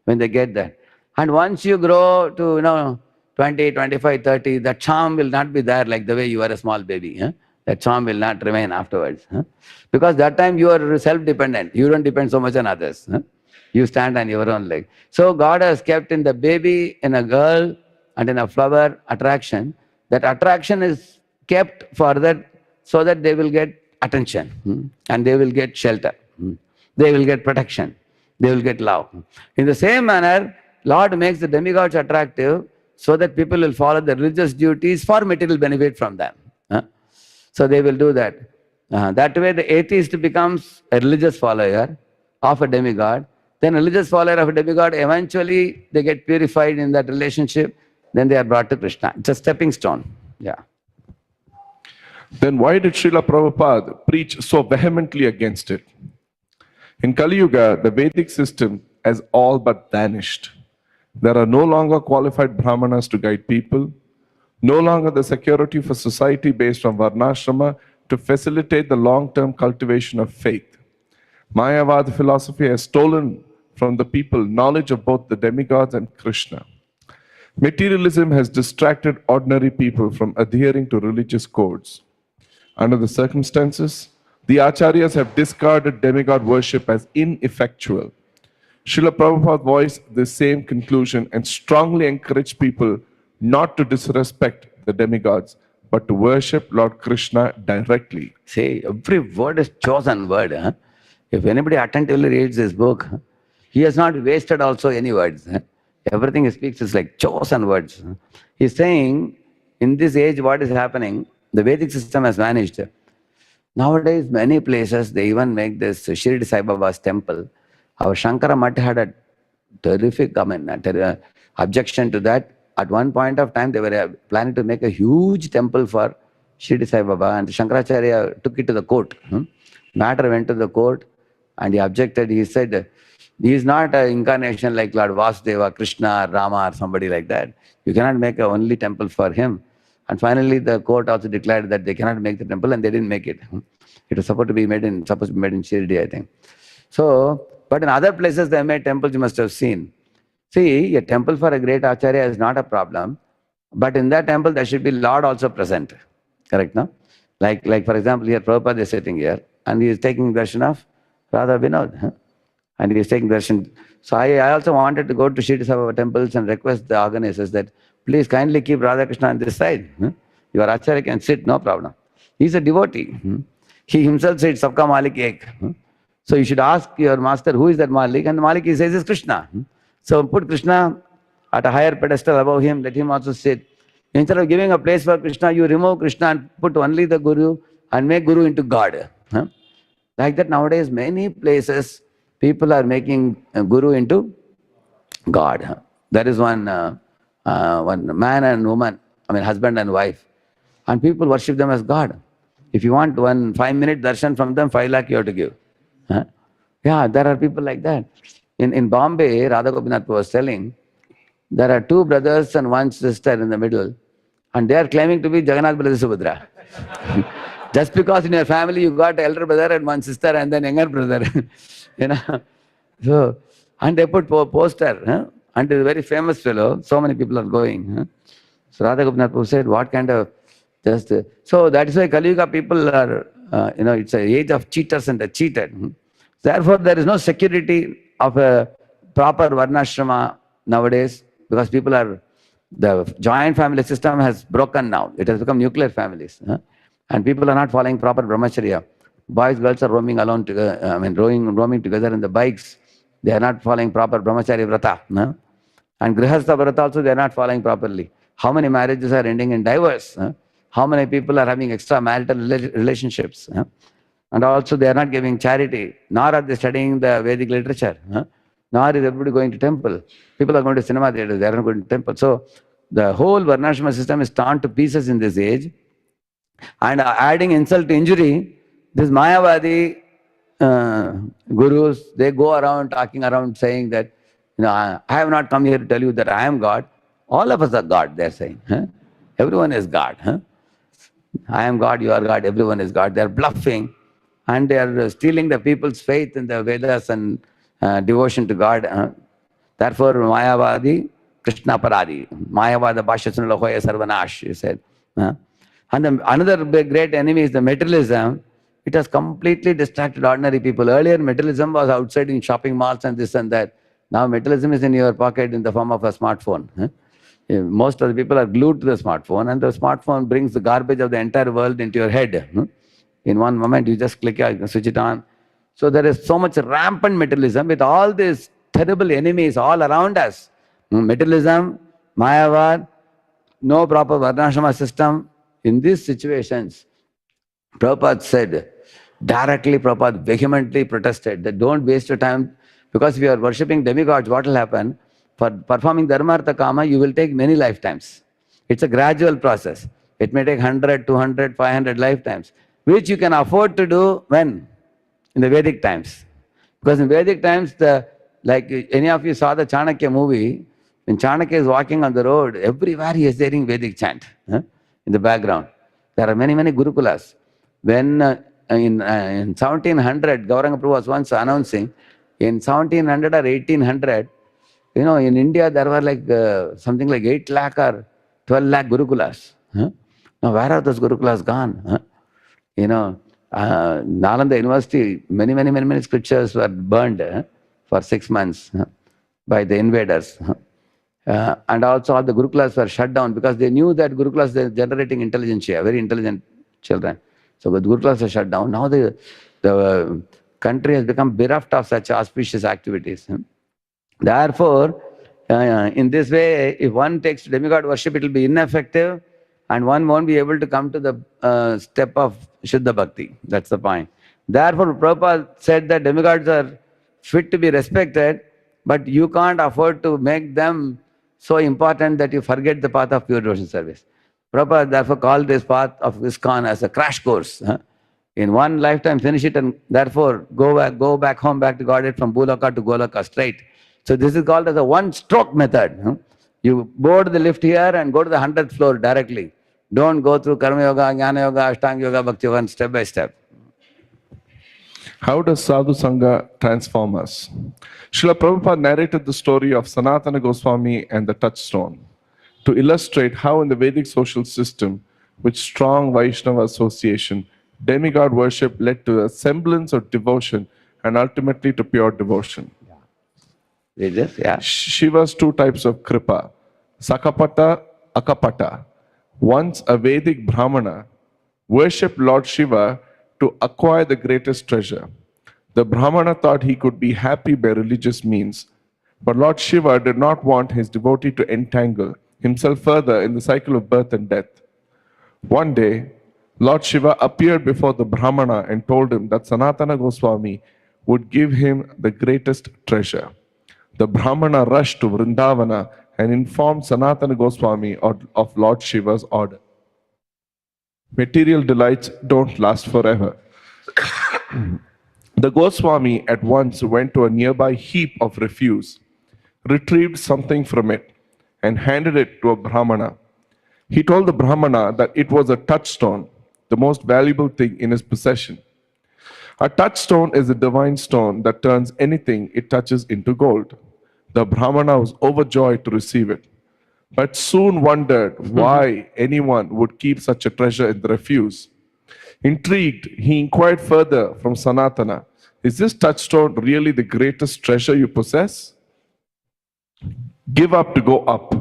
when they get that. And once you grow to, 20, 25, 30, that charm will not be there like the way you are a small baby. Huh? That charm will not remain afterwards. Huh? Because that time you are self-dependent. You don't depend so much on others. Huh? You stand on your own leg. So God has kept in the baby, in a girl, and in a flower attraction. That attraction is kept for that, so that they will get attention, and they will get shelter. They will get protection. They will get love. In the same manner, Lord makes the demigods attractive so that people will follow the religious duties for material benefit from them. So they will do that. That way, the atheist becomes a religious follower of a demigod. Then, a religious follower of a demigod, eventually they get purified in that relationship. Then they are brought to Krishna. It's a stepping stone. Yeah. Then why did Srila Prabhupada preach so vehemently against it? In Kali Yuga, the Vedic system has all but vanished. There are no longer qualified brahmanas to guide people, no longer the security for society based on varnashrama to facilitate the long-term cultivation of faith. Mayavad philosophy has stolen from the people knowledge of both the demigods and Krishna. Materialism has distracted ordinary people from adhering to religious codes. Under the circumstances, the acharyas have discarded demigod worship as ineffectual. Srila Prabhupada voiced the same conclusion and strongly encouraged people not to disrespect the demigods, but to worship Lord Krishna directly. See, every word is chosen word. Huh? If anybody attentively reads this book, he has not wasted also any words. Huh? Everything he speaks is like chosen words. Huh? He's saying, in this age, what is happening? The Vedic system has vanished. Nowadays, many places, they even make this Shirdi Sai Baba's temple. Our Shankara Math had a terrific, objection to that. At one point of time, they were planning to make a huge temple for Shirdi Sai Baba, and Shankaracharya took it to the court. Matter went to the court, and he objected. He said, he is not an incarnation like Lord Vasudeva, Krishna, Rama, or somebody like that. You cannot make a only temple for him. And finally, the court also declared that they cannot make the temple, and they didn't make it. It was supposed to be made in Shirdi, I think. So, but in other places they made temples, you must have seen. See, a temple for a great acharya is not a problem, but in that temple there should be Lord also present. Correct, no? Like for example, here Prabhupada is sitting here, and he is taking darshan of Radha Vinod. And he is taking darshan. So I also wanted to go to Shirdi Sai Baba temples and request the organizers that please kindly keep Radha Krishna on this side. Your acharya can sit, no problem. He is a devotee. He himself said, Sabka Malik Ek. So you should ask your master, who is that Malik? And the Malik, he says, is Krishna. So put Krishna at a higher pedestal above him, let him also sit. Instead of giving a place for Krishna, you remove Krishna and put only the Guru and make Guru into God. Like that nowadays, many places, people are making Guru into God. There is one man and woman, husband and wife, and people worship them as God. If you want 5-minute darshan from them, 5 lakh you have to give. Yeah, there are people like that. In Bombay, Radha Gopinath was telling, there are 2 brothers and 1 sister in the middle, and they are claiming to be Jagannath Brother Subhadra. Just because in your family you got elder brother and 1 sister and then younger brother. So, and they put poster, and it's a very famous fellow, so many people are going. So Radha Gopinath said, what kind of so that is why Kali Yuga people are, it's an age of cheaters and the cheated. Therefore, there is no security of a proper varnashrama nowadays, because the joint family system has broken now. It has become nuclear families. And people are not following proper brahmacharya. Boys, girls are roaming alone together, roaming together in the bikes. They are not following proper brahmacharya vrata. And grihastha vrata also they are not following properly. How many marriages are ending in divorce? How many people are having extramarital relationships? And also they are not giving charity, nor are they studying the Vedic literature. Nor is everybody going to temple. People are going to cinema theaters, they are not going to temple. So the whole varnashrama system is torn to pieces in this age. And adding insult to injury, this Mayavadi gurus, they go around talking around saying that, I have not come here to tell you that I am God. All of us are God, they are saying. Everyone is God. I am God, you are God, everyone is God. They are bluffing, and they are stealing the people's faith in the Vedas and devotion to God. Therefore, Mayavadi, Krishna Paradi. Mayavada Bhashyasunula Hoya Sarvanash, he said. And another big, great enemy is the materialism. It has completely distracted ordinary people. Earlier, materialism was outside in shopping malls and this and that. Now, materialism is in your pocket in the form of a smartphone. Most of the people are glued to the smartphone, and the smartphone brings the garbage of the entire world into your head. In one moment, you just click, you can switch it on. So there is so much rampant materialism with all these terrible enemies all around us. Materialism, Mayavad, no proper Varnashrama system. In these situations, Prabhupada said, directly Prabhupada vehemently protested that don't waste your time, because if you are worshipping demigods, what will happen? For performing Dharma Artha Kama, you will take many lifetimes. It's a gradual process. It may take 100, 200, 500 lifetimes, which you can afford to do when? In the Vedic times. Because in Vedic times, like any of you saw the Chanakya movie, when Chanakya is walking on the road, everywhere he is hearing Vedic chant in the background. There are many, many Gurukulas. When in 1700, Gauranga Prabhu was once announcing, in 1700 or 1800, in India there were like something like 8 lakh or 12 lakh Gurukulas. Now where are those Gurukulas gone? Nalanda University, many scriptures were burned for 6 months by the invaders. And also all the Gurukulas were shut down because they knew that Gurukulas are generating intelligentsia, very intelligent children. So the Gurukulas are shut down. Now the country has become bereft of such auspicious activities. Therefore, in this way, if one takes demigod worship, it will be ineffective and one won't be able to come to the step of Shuddha Bhakti. That's the point. Therefore, Prabhupada said that demigods are fit to be respected, but you can't afford to make them so important that you forget the path of pure devotional service. Prabhupada therefore called this path of ISKCON as a crash course. In one lifetime, finish it, and therefore go back home, back to Godhead from Bhuloka to Goloka straight. So this is called as a one-stroke method. You board the lift here and go to the 100th floor directly. Don't go through Karma Yoga, Jnana Yoga, Ashtanga Yoga, Bhakti Yoga, step by step. How does Sadhu Sangha transform us? Srila Prabhupada narrated the story of Sanatana Goswami and the touchstone to illustrate how in the Vedic social system, with strong Vaishnava association, demigod worship led to a semblance of devotion and ultimately to pure devotion. This, yeah. Shiva's 2 types of kripa, Sakapata, Akapata. Once a Vedic Brahmana worshipped Lord Shiva to acquire the greatest treasure. The Brahmana thought he could be happy by religious means, but Lord Shiva did not want his devotee to entangle himself further in the cycle of birth and death. One day, Lord Shiva appeared before the Brahmana and told him that Sanatana Goswami would give him the greatest treasure. The Brahmana rushed to Vrindavana and informed Sanatana Goswami of Lord Shiva's order. Material delights don't last forever. The Goswami at once went to a nearby heap of refuse, retrieved something from it, and handed it to a Brahmana. He told the Brahmana that it was a touchstone, the most valuable thing in his possession. A touchstone is a divine stone that turns anything it touches into gold. The Brahmana was overjoyed to receive it, but soon wondered why anyone would keep such a treasure in the refuse. Intrigued, he inquired further from Sanatana, "Is this touchstone really the greatest treasure you possess? Give up to go up."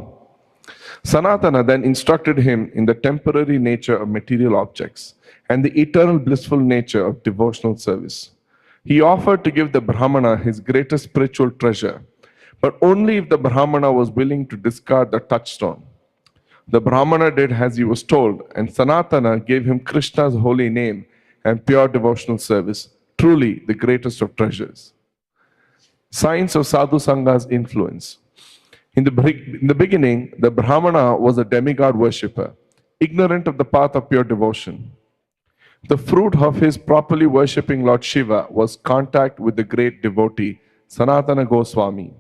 Sanatana then instructed him in the temporary nature of material objects and the eternal blissful nature of devotional service. He offered to give the Brahmana his greatest spiritual treasure, but only if the Brahmana was willing to discard the touchstone. The Brahmana did as he was told, and Sanatana gave him Krishna's holy name and pure devotional service, truly the greatest of treasures. Signs of Sadhu Sangha's influence. In the beginning, the Brahmana was a demigod worshipper, ignorant of the path of pure devotion. The fruit of his properly worshipping Lord Shiva was contact with the great devotee, Sanatana Goswami.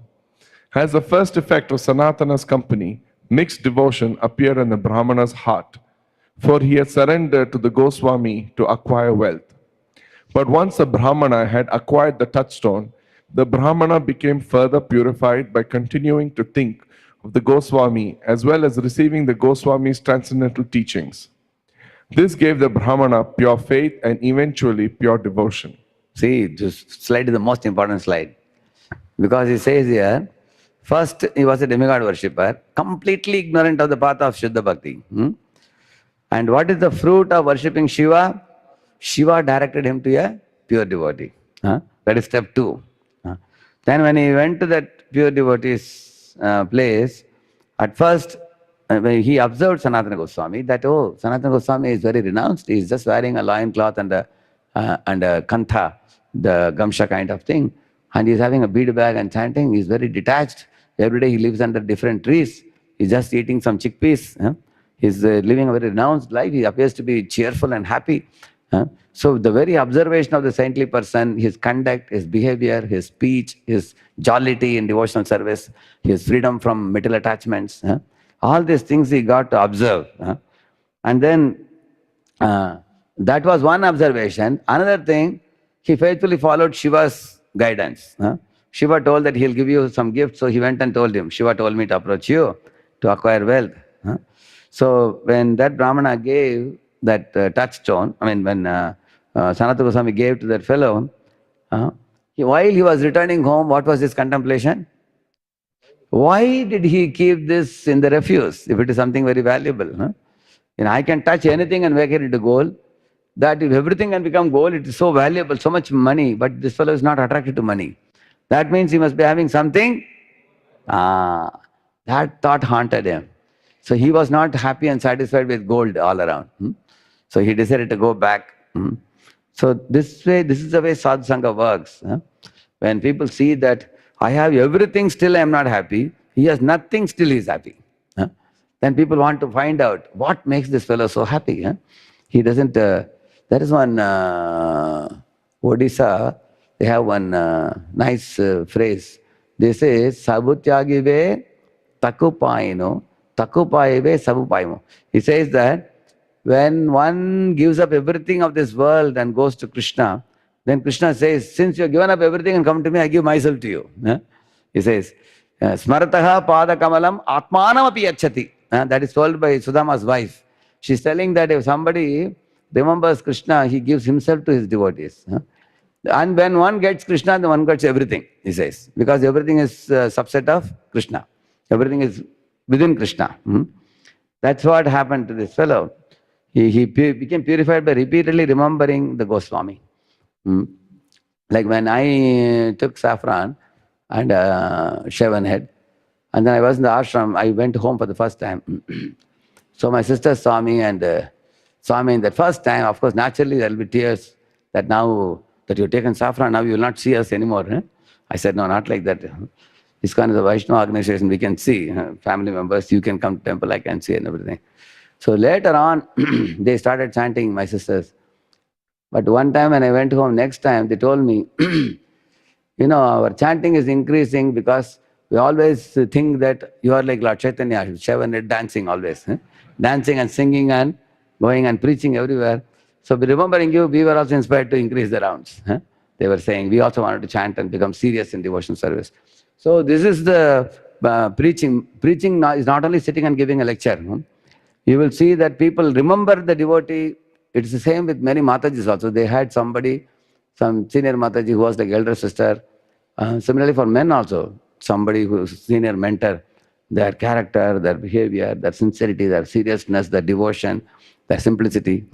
As the first effect of Sanatana's company, mixed devotion appeared in the Brahmana's heart, for he had surrendered to the Goswami to acquire wealth. But once the Brahmana had acquired the touchstone, The Brahmana became further purified by continuing to think of the Goswami as well as receiving the Goswami's transcendental teachings. This gave the Brahmana pure faith and eventually pure devotion. See, this slide is the most important slide. Because he says here, first he was a demigod worshipper, completely ignorant of the path of Shuddha Bhakti. And what is the fruit of worshipping Shiva? Shiva directed him to a pure devotee. That is step 2. Then when he went to that pure devotee's place, at first when he observed Sanatana Goswami that, oh, Sanatana Goswami is very renounced. He is just wearing a loin cloth and a kantha, the gamsha kind of thing. And he's having a bead bag and chanting. He's very detached. Every day he lives under different trees. He's just eating some chickpeas. He's living a very renounced life. He appears to be cheerful and happy. So the very observation of the saintly person, his conduct, his behavior, his speech, his jollity in devotional service, his freedom from material attachments, all these things he got to observe. And then that was one observation. Another thing, he faithfully followed Shiva's guidance. Shiva told that he'll give you some gifts, so he went and told him, Shiva told me to approach you to acquire wealth. So when that Brahmana gave that touchstone, when Sanatana Goswami gave to that fellow, while he was returning home, what was his contemplation? Why did he keep this in the refuse if it is something very valuable? I can touch anything and make it into gold. That if everything can become gold, it is so valuable, so much money, but this fellow is not attracted to money. That means he must be having something. That thought haunted him. So he was not happy and satisfied with gold all around. So he decided to go back. So this is the way sadhusanga works. When people see that I have everything, still I am not happy. He has nothing, still he is happy. Then people want to find out what makes this fellow so happy. He doesn't. There is one Odisha. They have one nice phrase. They say "Sabutyagive takupaino, takupaive sabupaimo." He says that when one gives up everything of this world and goes to Krishna, then Krishna says, since you have given up everything and come to me, I give myself to you. He says, Smarataha pada kamalam atmanam api yachati. That is told by Sudama's wife. She's telling that if somebody remembers Krishna, he gives himself to his devotees. And when one gets Krishna, then one gets everything, he says. Because everything is a subset of Krishna. Everything is within Krishna. That's what happened to this fellow. He became purified by repeatedly remembering the Goswami. Like when I took saffron and shaven head, and then I was in the ashram, I went home for the first time. So my sister saw me and saw me in that first time. Of course, naturally there will be tears that now that you've taken saffron, now you will not see us anymore. I said, no, not like that. ISKCON is a Vaishnava organization, we can see family members, you can come to temple, I can see and everything. So later on, they started chanting, my sisters. But one time when I went home, next time, they told me, our chanting is increasing because we always think that you are like Lord Chaitanya, shaven, dancing always. Dancing and singing and going and preaching everywhere. So remembering you, we were also inspired to increase the rounds. They were saying, we also wanted to chant and become serious in devotion service. So this is the preaching. Preaching is not only sitting and giving a lecture. You will see that people remember the devotee. It's the same with many Matajis also. They had somebody, some senior Mataji who was like elder sister. Similarly for men also, somebody who is senior mentor. Their character, their behavior, their sincerity, their seriousness, their devotion, their simplicity.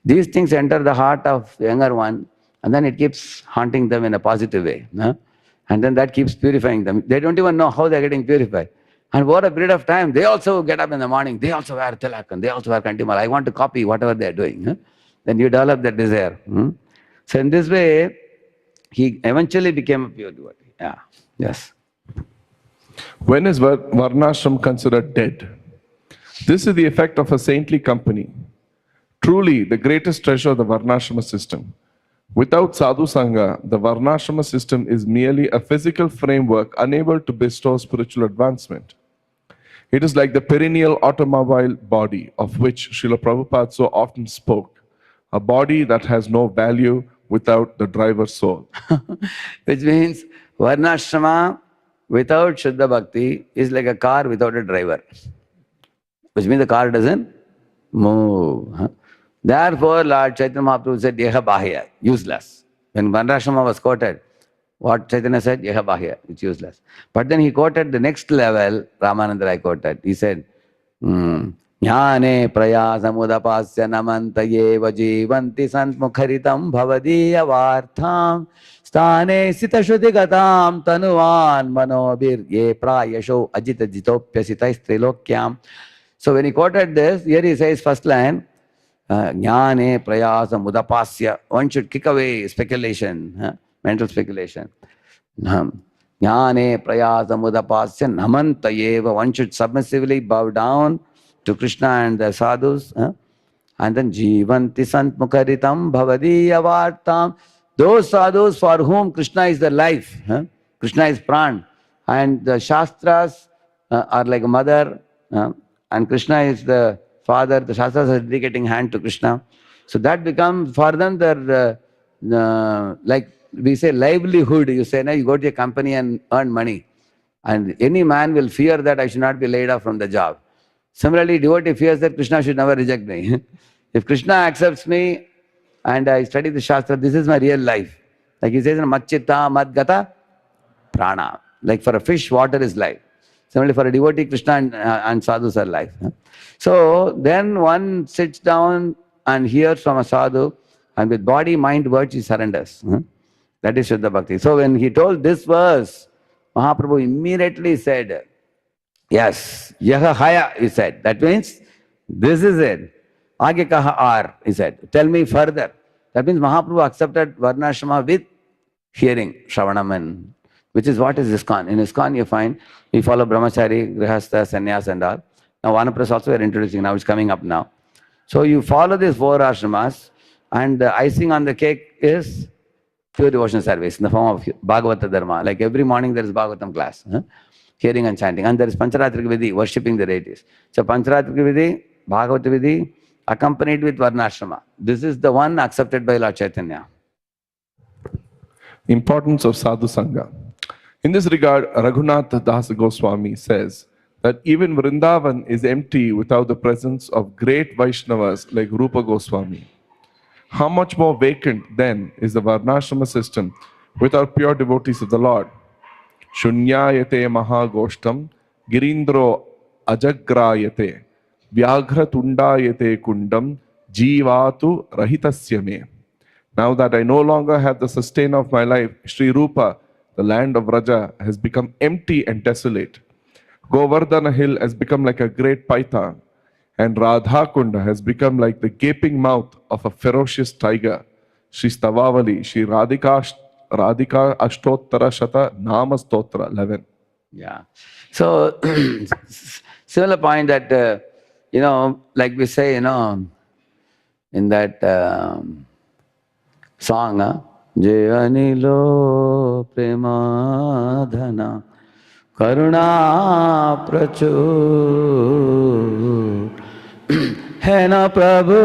These things enter the heart of the younger one, and then it keeps haunting them in a positive way. And then that keeps purifying them. They don't even know how they're getting purified. And over a period of time, they also get up in the morning, they also wear tilak and they also wear kantimal. I want to copy whatever they're doing. Then you develop that desire. So in this way, he eventually became a pure devotee. Yeah. Yes. When is Varnashram considered dead? This is the effect of a saintly company. Truly, the greatest treasure of the Varnashrama system. Without Sadhu Sangha, the Varnashrama system is merely a physical framework unable to bestow spiritual advancement. It is like the perennial automobile body of which Srila Prabhupada so often spoke, a body that has no value without the driver's soul. Which means Varnashrama without Shuddha Bhakti is like a car without a driver, which means the car doesn't move. Huh? Therefore, Lord Chaitanya Mahaprabhu said, Yeha Bahya, useless. When Varnashrama was quoted, what Chaitanya said, Yeha Bahya, it's useless. But then he quoted the next level, Ramananda Rai quoted. He said, Jnane prayasamudapasya namantayeva jivanti santmukharitam bhavadiyavartham stane sitashutigatam tanuvan manobir ye prayasho ajita jitopyasitais trilokyam. So when he quoted this, here he says first line, Jnane prayasam udapasya. One should kick away speculation, mental speculation. Jnane prayasam udapasya namantayeva. One should submissively bow down to Krishna and the sadhus. And then jivanti sant mukaritam bhavadiya vartam. Those sadhus for whom Krishna is the life, Krishna is pran. And the shastras are like a mother, and Krishna is the father. The shastras are dedicating hand to Krishna. So that becomes for them their, like we say, livelihood. You say, no, you go to a company and earn money. And any man will fear that I should not be laid off from the job. Similarly, devotee fears that Krishna should never reject me. If Krishna accepts me and I study the Shastra, this is my real life. Like he says, Matchitta Madgata Prana. Like for a fish, water is life. Similarly, for a devotee, Krishna and sadhus are life. So then one sits down and hears from a sadhu, and with body, mind, words, he surrenders. That is Shuddha Bhakti. So when he told this verse, Mahaprabhu immediately said, yes, yaha haya, he said. That means, this is it. Aage kaha ar, he said. Tell me further. That means Mahaprabhu accepted Varnashrama with hearing, Shravanam, and which is what is ISKCON. In ISKCON you find, we follow Brahmachari, Grihastha, Sannyas and all. Now Vanaprastha also we are introducing now, it's coming up now. So you follow these four ashramas, and the icing on the cake is pure devotional service in the form of Bhagavata Dharma. Like every morning there is Bhagavatam class, hearing and chanting. And there is Pancharatrika Vidhi, worshipping the deities. So Pancharatrika Vidhi, Bhagavata Vidhi, accompanied with Varnashrama. This is the one accepted by Lord Chaitanya. Importance of Sadhu Sangha. In this regard, Raghunath Das Goswami says that even Vrindavan is empty without the presence of great Vaishnavas like Rupa Goswami. How much more vacant then is the Varnashrama system without pure devotees of the Lord? Shunyayate Mahagoshtam Girindro Ajagrayate Vyaghra Tundayate Kundam Jivatu Rahitasyame. Now that I no longer have the sustainer of my life, Sri Rupa, the land of Raja, has become empty and desolate. Govardhana hill has become like a great python, and Radha Kunda has become like the gaping mouth of a ferocious tiger. Sri Stavavali, Sri Radhika Ashtottara Shata Nama Stotra 11. Yeah. So, similar point that, like we say, in that song, Jayanilo Premadhana Karuna Prachur Hena Prabhu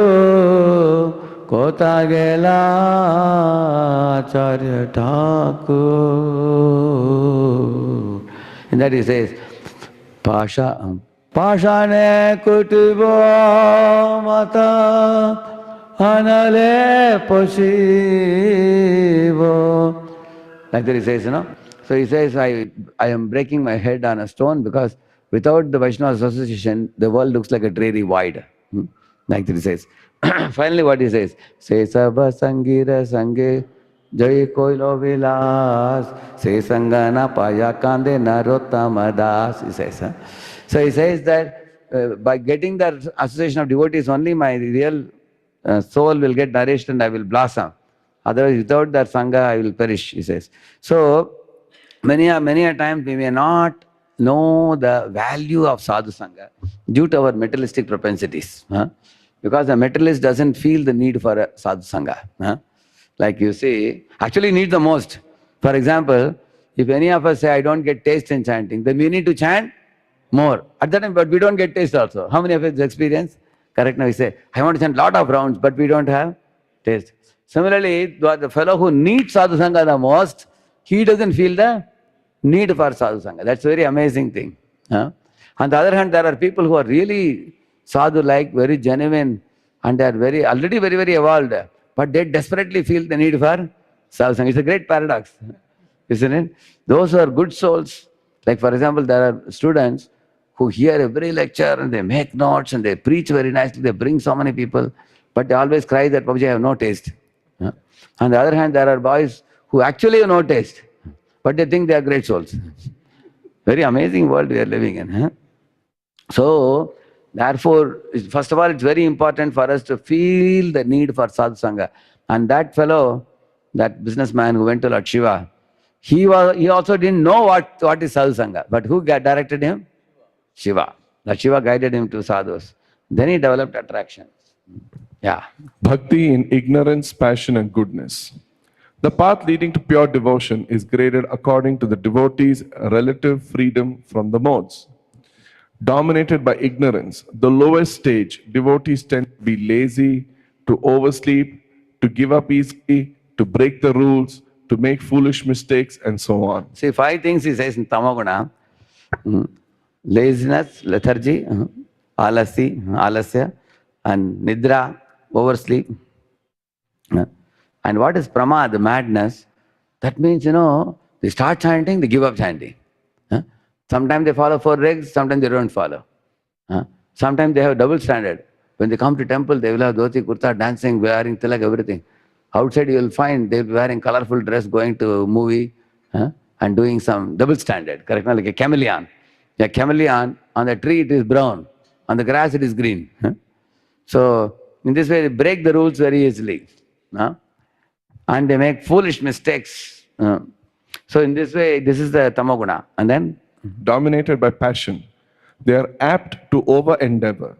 Kota Gela Acharya Thakur. In that he says, Pashane Kutibo Mata Anale Poshivo. Like that he says, So he says, I am breaking my head on a stone because without the Vaishnava association, the world looks like a dreary void. Like that he says. Finally what he says, Se Sabha Sangira Sange Jai Koilo Vilas Se Sangana Paya Kande Narottama Das, he says. So he says that by getting that association of devotees only, my real soul will get nourished and I will blossom. Otherwise, without that Sangha, I will perish, he says. So, many a times we may not know the value of sadhu sangha due to our materialistic propensities. Because the materialist doesn't feel the need for a sadhu sangha. Like you see, actually need the most. For example, if any of us say, I don't get taste in chanting, then we need to chant more. At that time, but we don't get taste also. How many of us experience? Correct, now we say, I want to chant lot of rounds, but we don't have taste. Similarly, the fellow who needs sadhu sangha the most, he doesn't feel the need for sadhu sangha. That's a very amazing thing. On the other hand, there are people who are really sadhu-like, very genuine, and they are already very, very evolved, but they desperately feel the need for sadhu sangha. It's a great paradox, isn't it? Those who are good souls, like for example, there are students who hear every lecture and they make notes and they preach very nicely, they bring so many people, but they always cry that, Babuji, I have no taste. On the other hand, there are boys who actually have no taste, but they think they are great souls. Very amazing world we are living in. So, therefore, first of all, it's very important for us to feel the need for sadhu sangha. And that fellow, that businessman who went to Lord Shiva, he also didn't know what is sadhu sangha. But who directed him? Shiva. Lord Shiva guided him to sadhus. Then he developed attraction. Yeah. Bhakti in ignorance, passion, and goodness. The path leading to pure devotion is graded according to the devotee's relative freedom from the modes. Dominated by ignorance, the lowest stage, devotees tend to be lazy, to oversleep, to give up easily, to break the rules, to make foolish mistakes, and so on. See, 5 things he says in Tamaguna. Laziness, lethargy, alasya, and nidra, oversleep. And what is pramad, madness? That means, they start chanting, they give up chanting. Sometimes they follow 4 regs, sometimes they don't follow. Sometimes they have double standard. When they come to temple, they will have dhoti, kurta, dancing, wearing tilak, everything. Outside you will find they will be wearing colorful dress, going to a movie and doing some double standard, correct? Like a chameleon. A chameleon, on the tree it is brown, on the grass it is green. So in this way they break the rules very easily. And they make foolish mistakes. So in this way, this is the tamoguna. And then? Dominated by passion, they are apt to over-endeavor,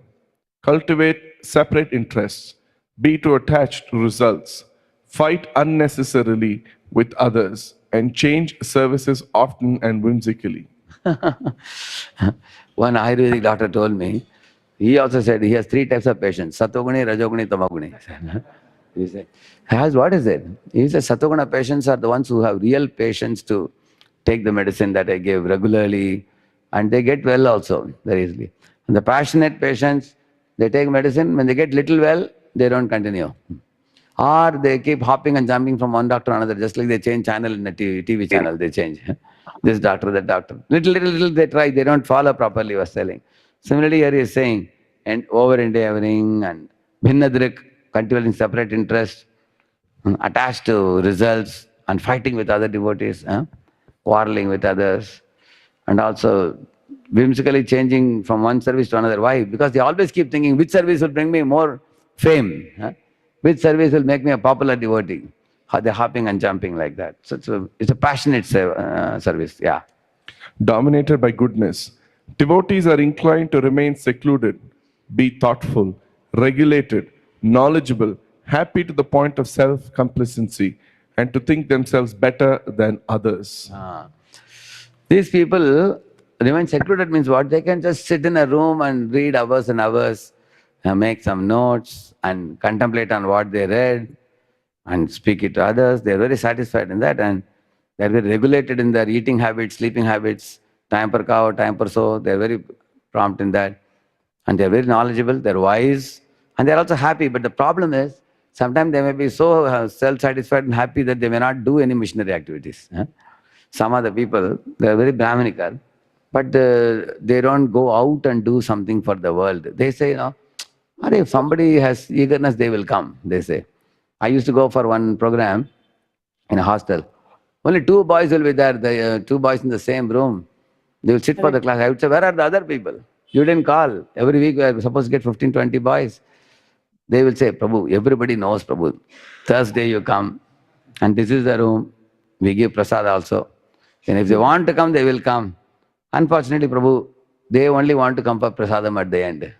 cultivate separate interests, be too attached to results, fight unnecessarily with others, and change services often and whimsically. One Ayurvedic doctor told me, he also said he has 3 types of patients, Satoguni, Rajoguni, Tamoguni. He said, what is it? He said, Satoguna patients are the ones who have real patience to take the medicine that I gave regularly, and they get well also very easily. And the passionate patients, they take medicine, when they get little well, they don't continue. Or they keep hopping and jumping from one doctor to another, just like they change channel in the TV channel, they change. This doctor, that doctor. Little they try, they don't follow properly, was telling. Similarly, here he is saying, and over-endeavoring and bhinnadrik, cultivating separate interests, attached to results, and fighting with other devotees, quarreling with others, and also whimsically changing from one service to another. Why? Because they always keep thinking, which service will bring me more fame? Which service will make me a popular devotee? They're hopping and jumping like that. So it's a passionate service, yeah. Dominated by goodness, devotees are inclined to remain secluded, be thoughtful, regulated, knowledgeable, happy to the point of self-complacency, and to think themselves better than others. These people remain secluded means what? They can just sit in a room and read hours and hours, make some notes and contemplate on what they read and speak it to others. They're very satisfied in that, and they're very regulated in their eating habits, sleeping habits, time per cow, time per sow. They're very prompt in that. And they're very knowledgeable, they're wise, and they're also happy. But the problem is, sometimes they may be so self-satisfied and happy that they may not do any missionary activities. Some other people, they're very Brahminical, but they don't go out and do something for the world. They say, if somebody has eagerness, they will come, they say. I used to go for one program in a hostel. Only 2 boys will be there, the 2 boys in the same room. They will sit for the class. I would say, where are the other people? You didn't call. Every week we are supposed to get 15, 20 boys. They will say, Prabhu, everybody knows Prabhu. Thursday you come, and this is the room. We give prasad also. And if they want to come, they will come. Unfortunately, Prabhu, they only want to come for prasadam at the end.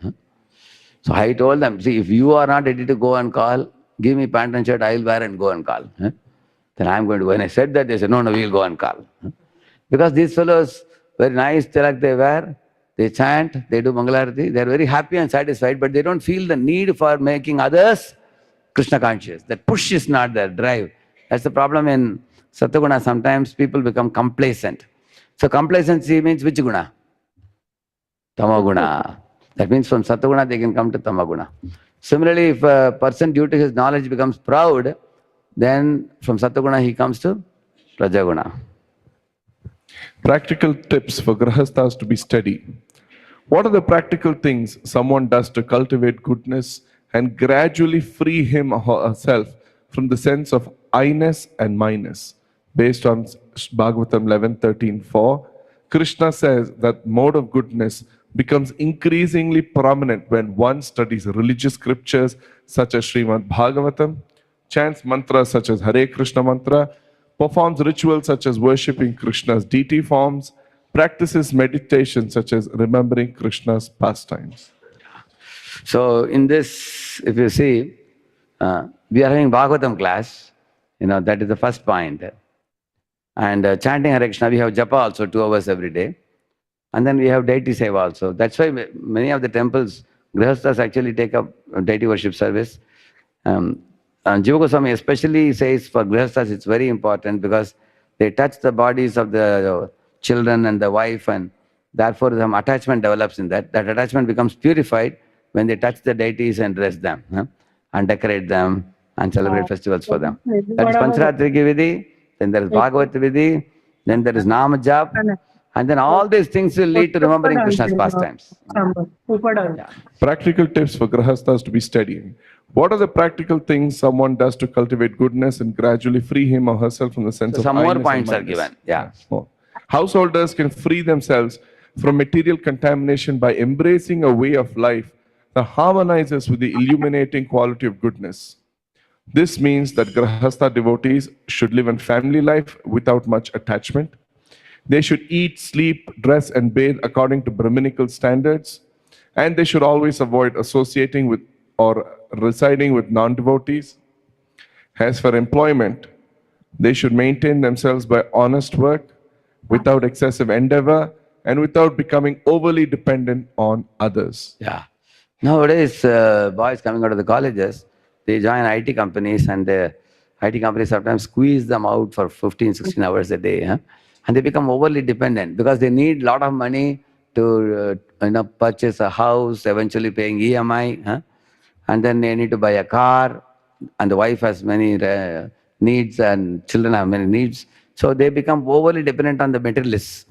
So I told them, see, if you are not ready to go and call, give me pant and shirt, I will wear and go and call. Then I am going to. When I said that, they said, no, we will go and call. Because these fellows, very nice tilak they wear, they chant, they do Mangalarati, they are very happy and satisfied, but they don't feel the need for making others Krishna conscious. That push is not there, drive. That's the problem in Sattva-guna, sometimes people become complacent. So complacency means which guna? Tamaguna. That means from Sattva-guna they can come to Tamaguna. Similarly, if a person due to his knowledge becomes proud, then from Sattva-guna he comes to Rajaguna. Practical tips for Grahasthas to be steady. What are the practical things someone does to cultivate goodness and gradually free him or herself from the sense of I-ness and minus? Based on Bhagavatam 11:13:4, Krishna says that mode of goodness becomes increasingly prominent when one studies religious scriptures such as Srimad Bhagavatam, chants mantras such as Hare Krishna mantra, performs rituals such as worshipping Krishna's deity forms, practices meditation such as remembering Krishna's pastimes. So in this, if you see, we are having Bhagavatam class, that is the first point. And chanting Hare Krishna, we have japa also 2 hours every day. And then we have deity seva also. That's why many of the temples, Grihasthas actually take up deity worship service. And Jiva Goswami especially says for Grihasthas it's very important because they touch the bodies of the children and the wife, and therefore some attachment develops in that. That attachment becomes purified when they touch the deities and dress them, and decorate them and celebrate festivals for them. That is Pancharatriki Vidhi, then there is Bhagavat Vidhi, then there is Nama Jap, and then all these things will lead to remembering Krishna's pastimes. Yeah. Practical tips for Grahasthas to be steady. What are the practical things someone does to cultivate goodness and gradually free him or herself from the sense So of some more I-ness and points are minus? given. Yeah. More. Householders can free themselves from material contamination by embracing a way of life that harmonizes with the illuminating quality of goodness. This means that Grahastha devotees should live a family life without much attachment. They should eat, sleep, dress, and bathe according to Brahminical standards. And they should always avoid associating with or residing with non-devotees. As for employment, they should maintain themselves by honest work, without excessive endeavor, and without becoming overly dependent on others. Yeah. Nowadays, boys coming out of the colleges, they join IT companies, and the IT companies sometimes squeeze them out for 15, 16 hours a day. And they become overly dependent because they need a lot of money to purchase a house, eventually paying EMI. And then they need to buy a car, and the wife has many needs, and children have many needs. So they become overly dependent on the materialists.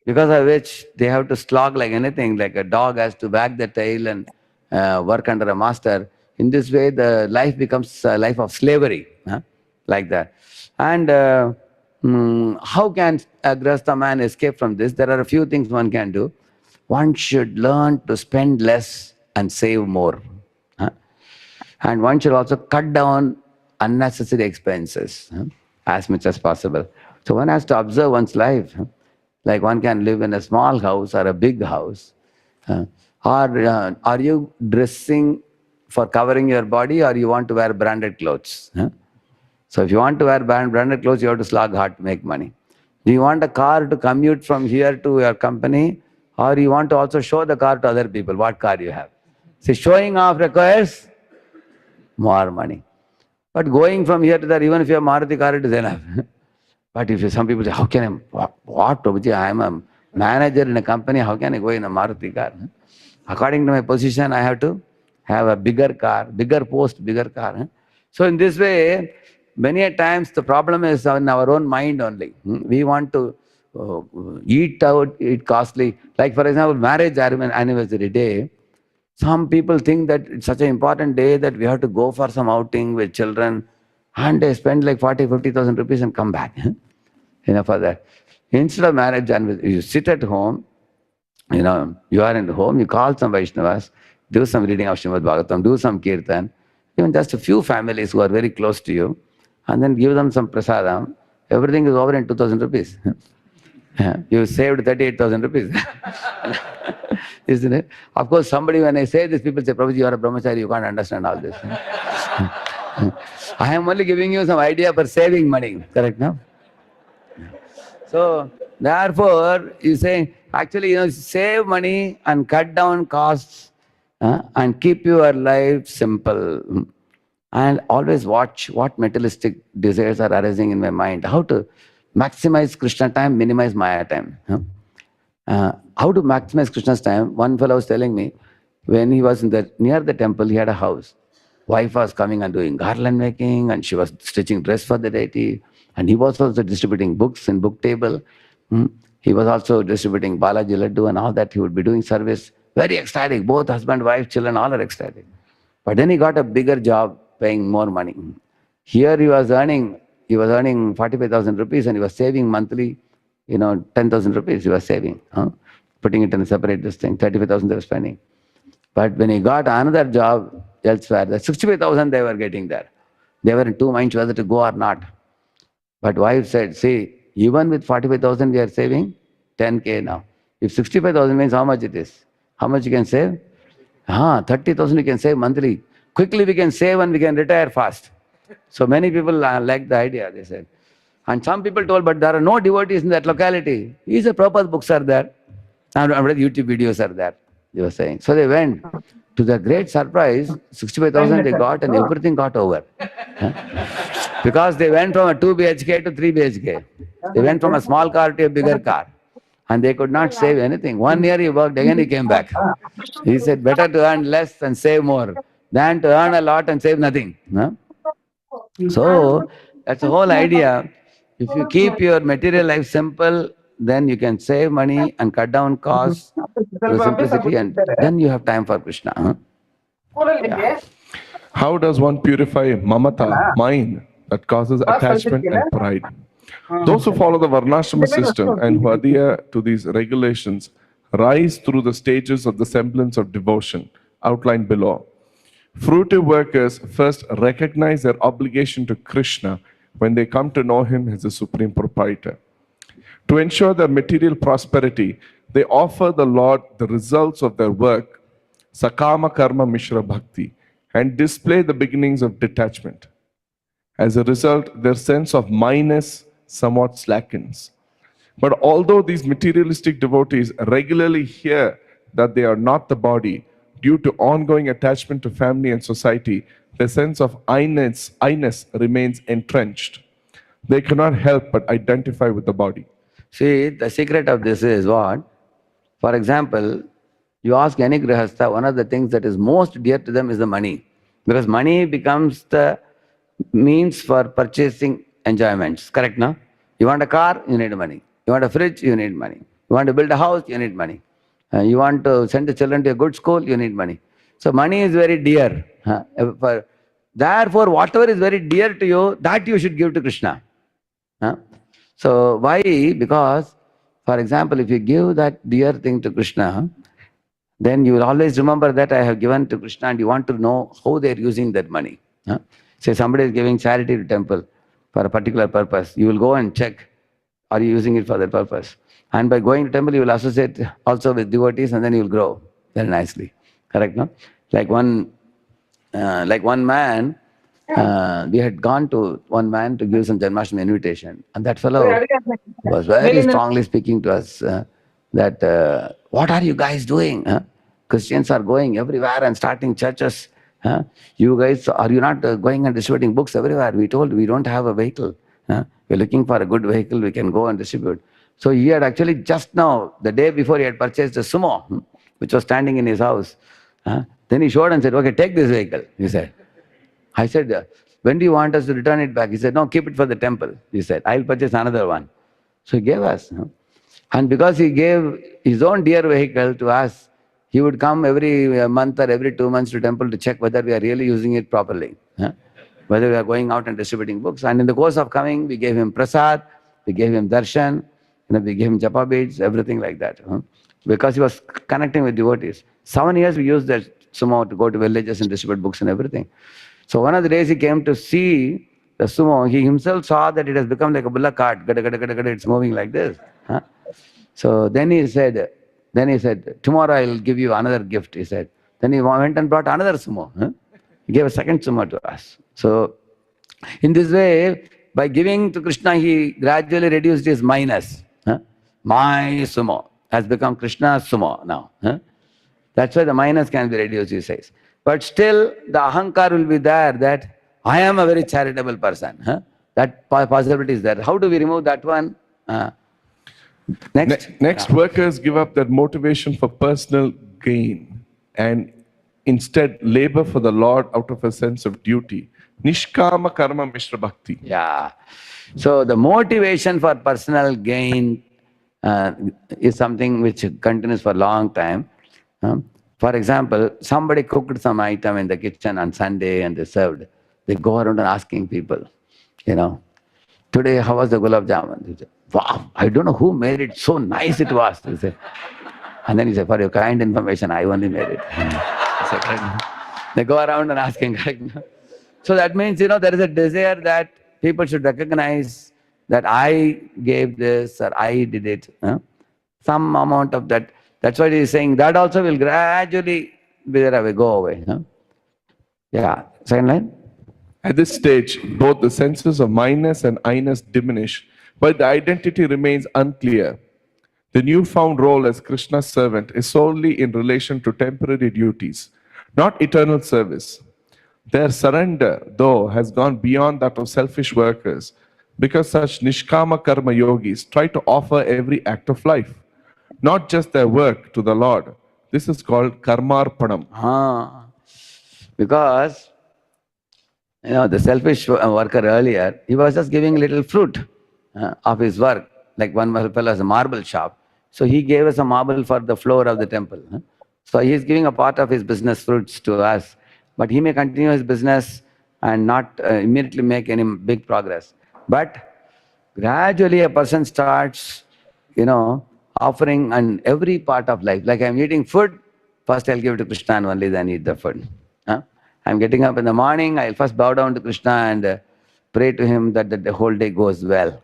Because of which they have to slog like anything, like a dog has to wag the tail and work under a master. In this way, the life becomes a life of slavery, like that. And how can a Grihastha man escape from this? There are a few things one can do. One should learn to spend less and save more. And one should also cut down unnecessary expenses as much as possible. So one has to observe one's life. Like one can live in a small house or a big house. Or are you dressing for covering your body, or you want to wear branded clothes? So if you want to wear branded clothes, you have to slog hard to make money. Do you want a car to commute from here to your company, or you want to also show the car to other people what car you have? See, showing off requires more money. But going from here to there, even if you have Maruti car, it is enough. But if some people say, how can I, what, Prabhuji, I am a manager in a company, how can I go in a Maruti car? According to my position, I have to have a bigger car, bigger post, bigger car. So in this way, many a times the problem is in our own mind only. We want to eat out, eat costly. Like for example, marriage anniversary day, some people think that it's such an important day that we have to go for some outing with children, and they spend like 40,000-50,000 rupees and come back. For that. Instead of marriage anniversary, you sit at home, you are in the home, you call some Vaishnavas, do some reading of Srimad Bhagavatam, do some kirtan, even just a few families who are very close to you, and then give them some prasadam. Everything is over in 2,000 rupees. You saved 38,000 rupees. Isn't it? Of course, somebody, when I say this, people say, Prabhuji, you are a brahmachari, you can't understand all this. I am only giving you some idea for saving money, correct now? So, therefore, you say, actually, save money and cut down costs and keep your life simple. and always watch what materialistic desires are arising in my mind. How to maximize Krishna time, minimize Maya time. How to maximize Krishna's time? One fellow was telling me when he was near the temple, he had a house. Wife was coming and doing garland making, and she was stitching dress for the deity. And he was also distributing books in book table. Hmm. He was also distributing Balaji Laddu and all that. He would be doing service. Very ecstatic. Both husband, wife, children, all are ecstatic. But then he got a bigger job, paying more money. Here he was earning 45,000 rupees, and he was saving monthly, 10,000 rupees he was saving, putting it in a separate this thing, 35,000 they were spending. But when he got another job elsewhere, the 65,000 they were getting there. They were in two minds whether to go or not. But wife said, see, even with 45,000 we are saving 10K now. If 65,000 means how much it is? How much you can save? 30,000 we can save monthly. Quickly we can save and we can retire fast. So many people like the idea, they said. And some people told, but there are no devotees in that locality. He said, Prabhupada's books are there. And YouTube videos are there, they were saying. So they went. To their great surprise, 65,000 they got and everything got over. Because they went from a 2 BHK to 3 BHK. They went from a small car to a bigger car. And they could not save anything. 1 year he worked, again he came back. He said, better to earn less and save more than to earn a lot and save nothing. So that's the whole idea. If you keep your material life simple, then you can save money and cut down costs through simplicity, and then you have time for Krishna. Yeah. How does one purify mamata, mind, that causes attachment and pride? Those who follow the Varnashrama system and who adhere to these regulations rise through the stages of the semblance of devotion outlined below. Fruitive workers first recognize their obligation to Krishna when they come to know him as the supreme proprietor. To ensure their material prosperity, they offer the Lord the results of their work, Sakama Karma Mishra Bhakti, and display the beginnings of detachment. As a result, their sense of minus somewhat slackens. But although these materialistic devotees regularly hear that they are not the body, due to ongoing attachment to family and society, their sense of I-ness remains entrenched. They cannot help but identify with the body. See, the secret of this is what? For example, you ask any grihastha, one of the things that is most dear to them is the money. Because money becomes the means for purchasing enjoyments. Correct, no? You want a car, you need money. You want a fridge, you need money. You want to build a house, you need money. You want to send the children to a good school, you need money. So money is very dear. Therefore, whatever is very dear to you, that you should give to Krishna. So why? Because, for example, if you give that dear thing to Krishna, then you will always remember that I have given to Krishna, and you want to know how they are using that money. Say somebody is giving charity to temple for a particular purpose. You will go and check, are you using it for that purpose? And by going to temple, you will associate also with devotees, and then you will grow very nicely. Correct, no? Like one man, we had gone to one man to give some Janmashtami invitation, and that fellow was very strongly speaking to us that what are you guys doing? Christians are going everywhere and starting churches. You guys, are you not going and distributing books everywhere? We told we don't have a vehicle. We're looking for a good vehicle, we can go and distribute. So he had actually just now, the day before, he had purchased a sumo, which was standing in his house. Then he showed and said, okay, take this vehicle, he said. I said, when do you want us to return it back? He said, no, keep it for the temple. He said, I'll purchase another one. So he gave us. And because he gave his own dear vehicle to us, he would come every month or every 2 months to temple to check whether we are really using it properly. Whether we are going out and distributing books. And in the course of coming, we gave him prasad, we gave him darshan, we gave him japa beads, everything like that. Because he was connecting with devotees. 7 years we used that sumo to go to villages and distribute books and everything. So one of the days he came to see the sumo. He himself saw that it has become like a bullock cart. Gada, gada, gada, gada, it's moving like this. So then he said, tomorrow I will give you another gift, he said. Then he went and brought another sumo. He gave a second sumo to us. So in this way, by giving to Krishna, he gradually reduced his minus. My sumo has become Krishna's sumo now. That's why the minus can be reduced, he says. But still, the ahankar will be there that I am a very charitable person. Huh? That possibility is there. How do we remove that one? Next. Next, workers give up their motivation for personal gain and instead labor for the Lord out of a sense of duty. Nishkama karma mishra bhakti. Yeah. So the motivation for personal gain uh, is something which continues for a long time. For example, somebody cooked some item in the kitchen on Sunday and they served. They go around and asking people, you know, today how was the gulab jamun? They say, wow, I don't know who made it. So nice it was. They say. And then he said, for your kind information, I only made it. They go around and asking. So that means, there is a desire that people should recognize that I gave this or I did it. Some amount of that. That's why he is saying that also will gradually go away. Yeah. Second line. At this stage, both the senses of minus and I-ness diminish, but the identity remains unclear. The newfound role as Krishna's servant is solely in relation to temporary duties, not eternal service. Their surrender, though, has gone beyond that of selfish workers, because such nishkama karma yogis try to offer every act of life, not just their work to the Lord. This is called karmarpanam. Because the selfish worker earlier, he was just giving little fruit of his work. Like one fellow has a marble shop. So he gave us a marble for the floor of the temple. So he is giving a part of his business fruits to us. But he may continue his business and not immediately make any big progress. But gradually a person starts, offering on every part of life. Like I'm eating food, first I'll give it to Krishna and only then eat the food. I'm getting up in the morning, I'll first bow down to Krishna and pray to him that the whole day goes well.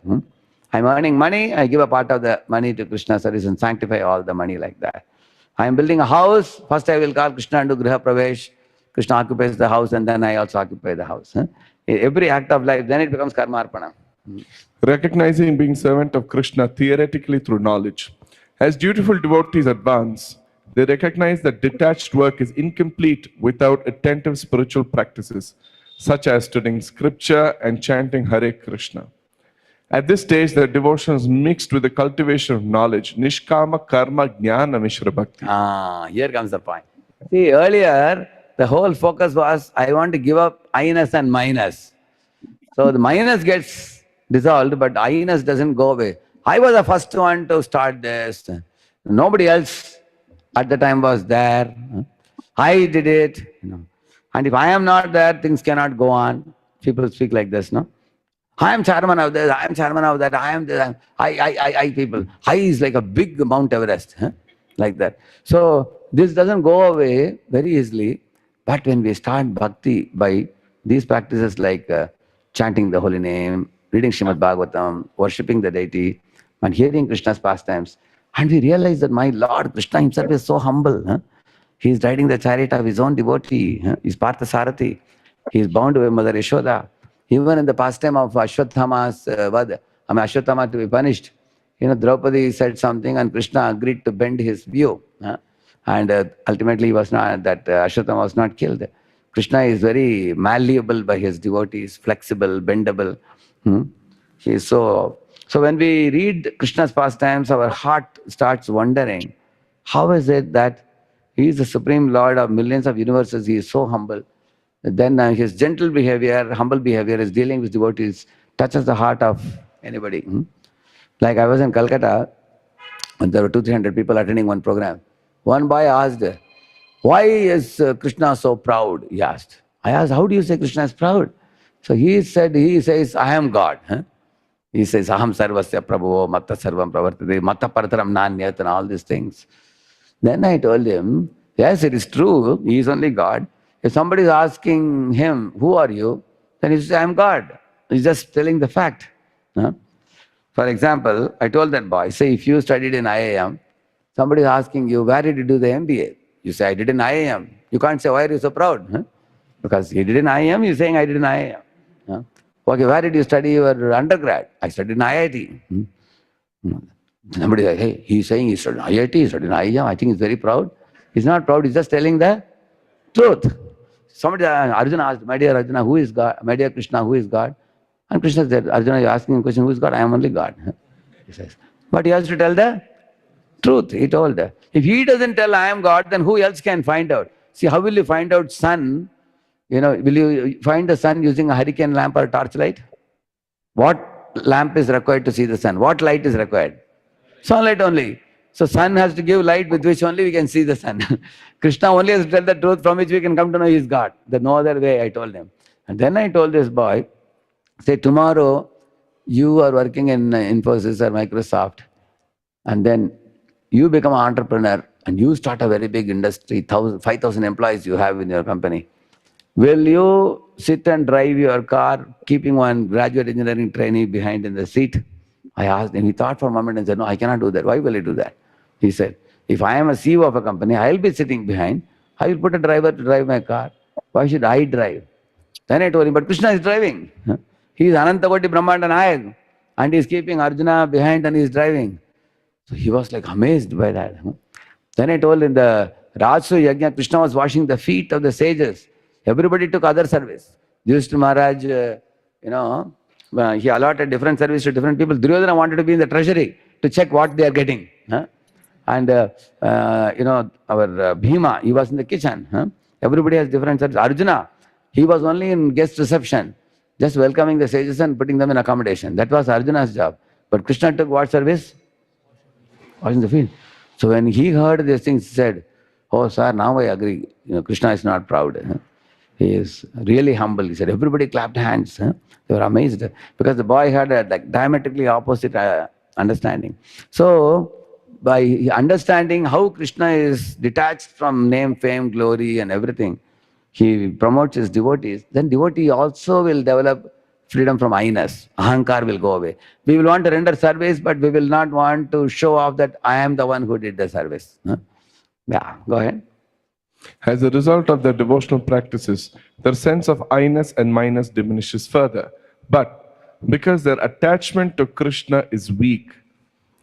I'm earning money, I give a part of the money to Krishna service and sanctify all the money like that. I'm building a house, first I will call Krishna and do Griha Pravesh. Krishna occupies the house and then I also occupy the house. Every act of life, then it becomes karma arpana. Recognizing being servant of Krishna theoretically through knowledge. As dutiful devotees advance, they recognize that detached work is incomplete without attentive spiritual practices, such as studying scripture and chanting Hare Krishna. At this stage, the devotion is mixed with the cultivation of knowledge, nishkama karma jnana mishra bhakti. Here comes the point. See, earlier, the whole focus was, I want to give up I-ness and minus. So the minus gets dissolved, but I-ness doesn't go away. I was the first one to start this. Nobody else at the time was there. I did it. And if I am not there, things cannot go on. People speak like this, no? I am chairman of this, I am chairman of that, I am this, I people. I is like a big Mount Everest, like that. So this doesn't go away very easily, but when we start bhakti by these practices like chanting the holy name, reading Srimad Bhagavatam, worshipping the deity, and hearing Krishna's pastimes, and we realize that my Lord Krishna himself is so humble. He is riding the chariot of his own devotee. He is Partha Sarathi. He is bound by Mother Yashoda. Even in the pastime of Ashwatthama's Ashwatthama to be punished, Draupadi said something and Krishna agreed to bend his view. And ultimately, he was not, Ashwatthama was not killed. Krishna is very malleable by his devotees, flexible, bendable. He is so when we read Krishna's pastimes, our heart starts wondering, how is it that he is the Supreme Lord of millions of universes, he is so humble. Then his gentle behavior, humble behavior, his dealing with devotees touches the heart of anybody. Like I was in Calcutta, and there were 200-300 people attending one program. One boy asked, why is Krishna so proud? He asked. I asked, how do you say Krishna is proud? So he says, I am God. He says, Aham sarvasya prabhavo, matta sarvam pravartate, matta parataram nanyat, and all these things. Then I told him, yes, it is true, he is only God. If somebody is asking him, who are you? Then he says, I am God. He's just telling the fact. For example, I told that boy, say if you studied in IIM, somebody is asking you, where did you do the MBA? You say, I did in IIM. You can't say, why are you so proud? Because he did in IIM, you're saying, I did in IIM. Okay, where did you study your undergrad? I studied in IIT. Somebody says, hey, he's saying he studied in IIT, he studied in IIM. I think he's very proud. He's not proud, he's just telling the truth. Somebody, Arjuna asked, my dear Arjuna, who is God? My dear Krishna, who is God? And Krishna said, Arjuna, you're asking a question, who is God? I am only God. He says. But he has to tell the truth, he told her. If he doesn't tell I am God, then who else can find out? See, how will you find out sun? Will you find the sun using a hurricane lamp or a torchlight? What lamp is required to see the sun? What light is required? Sunlight only. So sun has to give light with which only we can see the sun. Krishna only has to tell the truth from which we can come to know he is God. There's no other way, I told him. And then I told this boy, say tomorrow you are working in Infosys or Microsoft, and then you become an entrepreneur and you start a very big industry, 5,000 employees you have in your company. Will you sit and drive your car, keeping one graduate engineering trainee behind in the seat? I asked him. He thought for a moment and said, no, I cannot do that. Why will I do that? He said, if I am a CEO of a company, I'll be sitting behind. I will put a driver to drive my car. Why should I drive? Then I told him, but Krishna is driving. He is Anantakoti Brahmanda Nayak. And he is keeping Arjuna behind and he is driving. So he was like amazed by that. Then I told him the Rajsu Yajna, Krishna was washing the feet of the sages. Everybody took other service. Yudhishthira Maharaj, he allotted different service to different people. Duryodhana wanted to be in the treasury to check what they are getting. And our Bhima, he was in the kitchen. Everybody has different service. Arjuna, he was only in guest reception, just welcoming the sages and putting them in accommodation. That was Arjuna's job. But Krishna took what service? Washing the feet. So when he heard these things, he said, oh, sir, now I agree. Krishna is not proud. He is really humble. He said, everybody clapped hands. They were amazed because the boy had a diametrically opposite understanding. So by understanding how Krishna is detached from name, fame, glory and everything, he promotes his devotees. Then devotee also will develop freedom from I-ness. Ahankar will go away. We will want to render service, but we will not want to show off that I am the one who did the service. Yeah, go ahead. As a result of their devotional practices, their sense of I-ness and minus diminishes further. But because their attachment to Krishna is weak,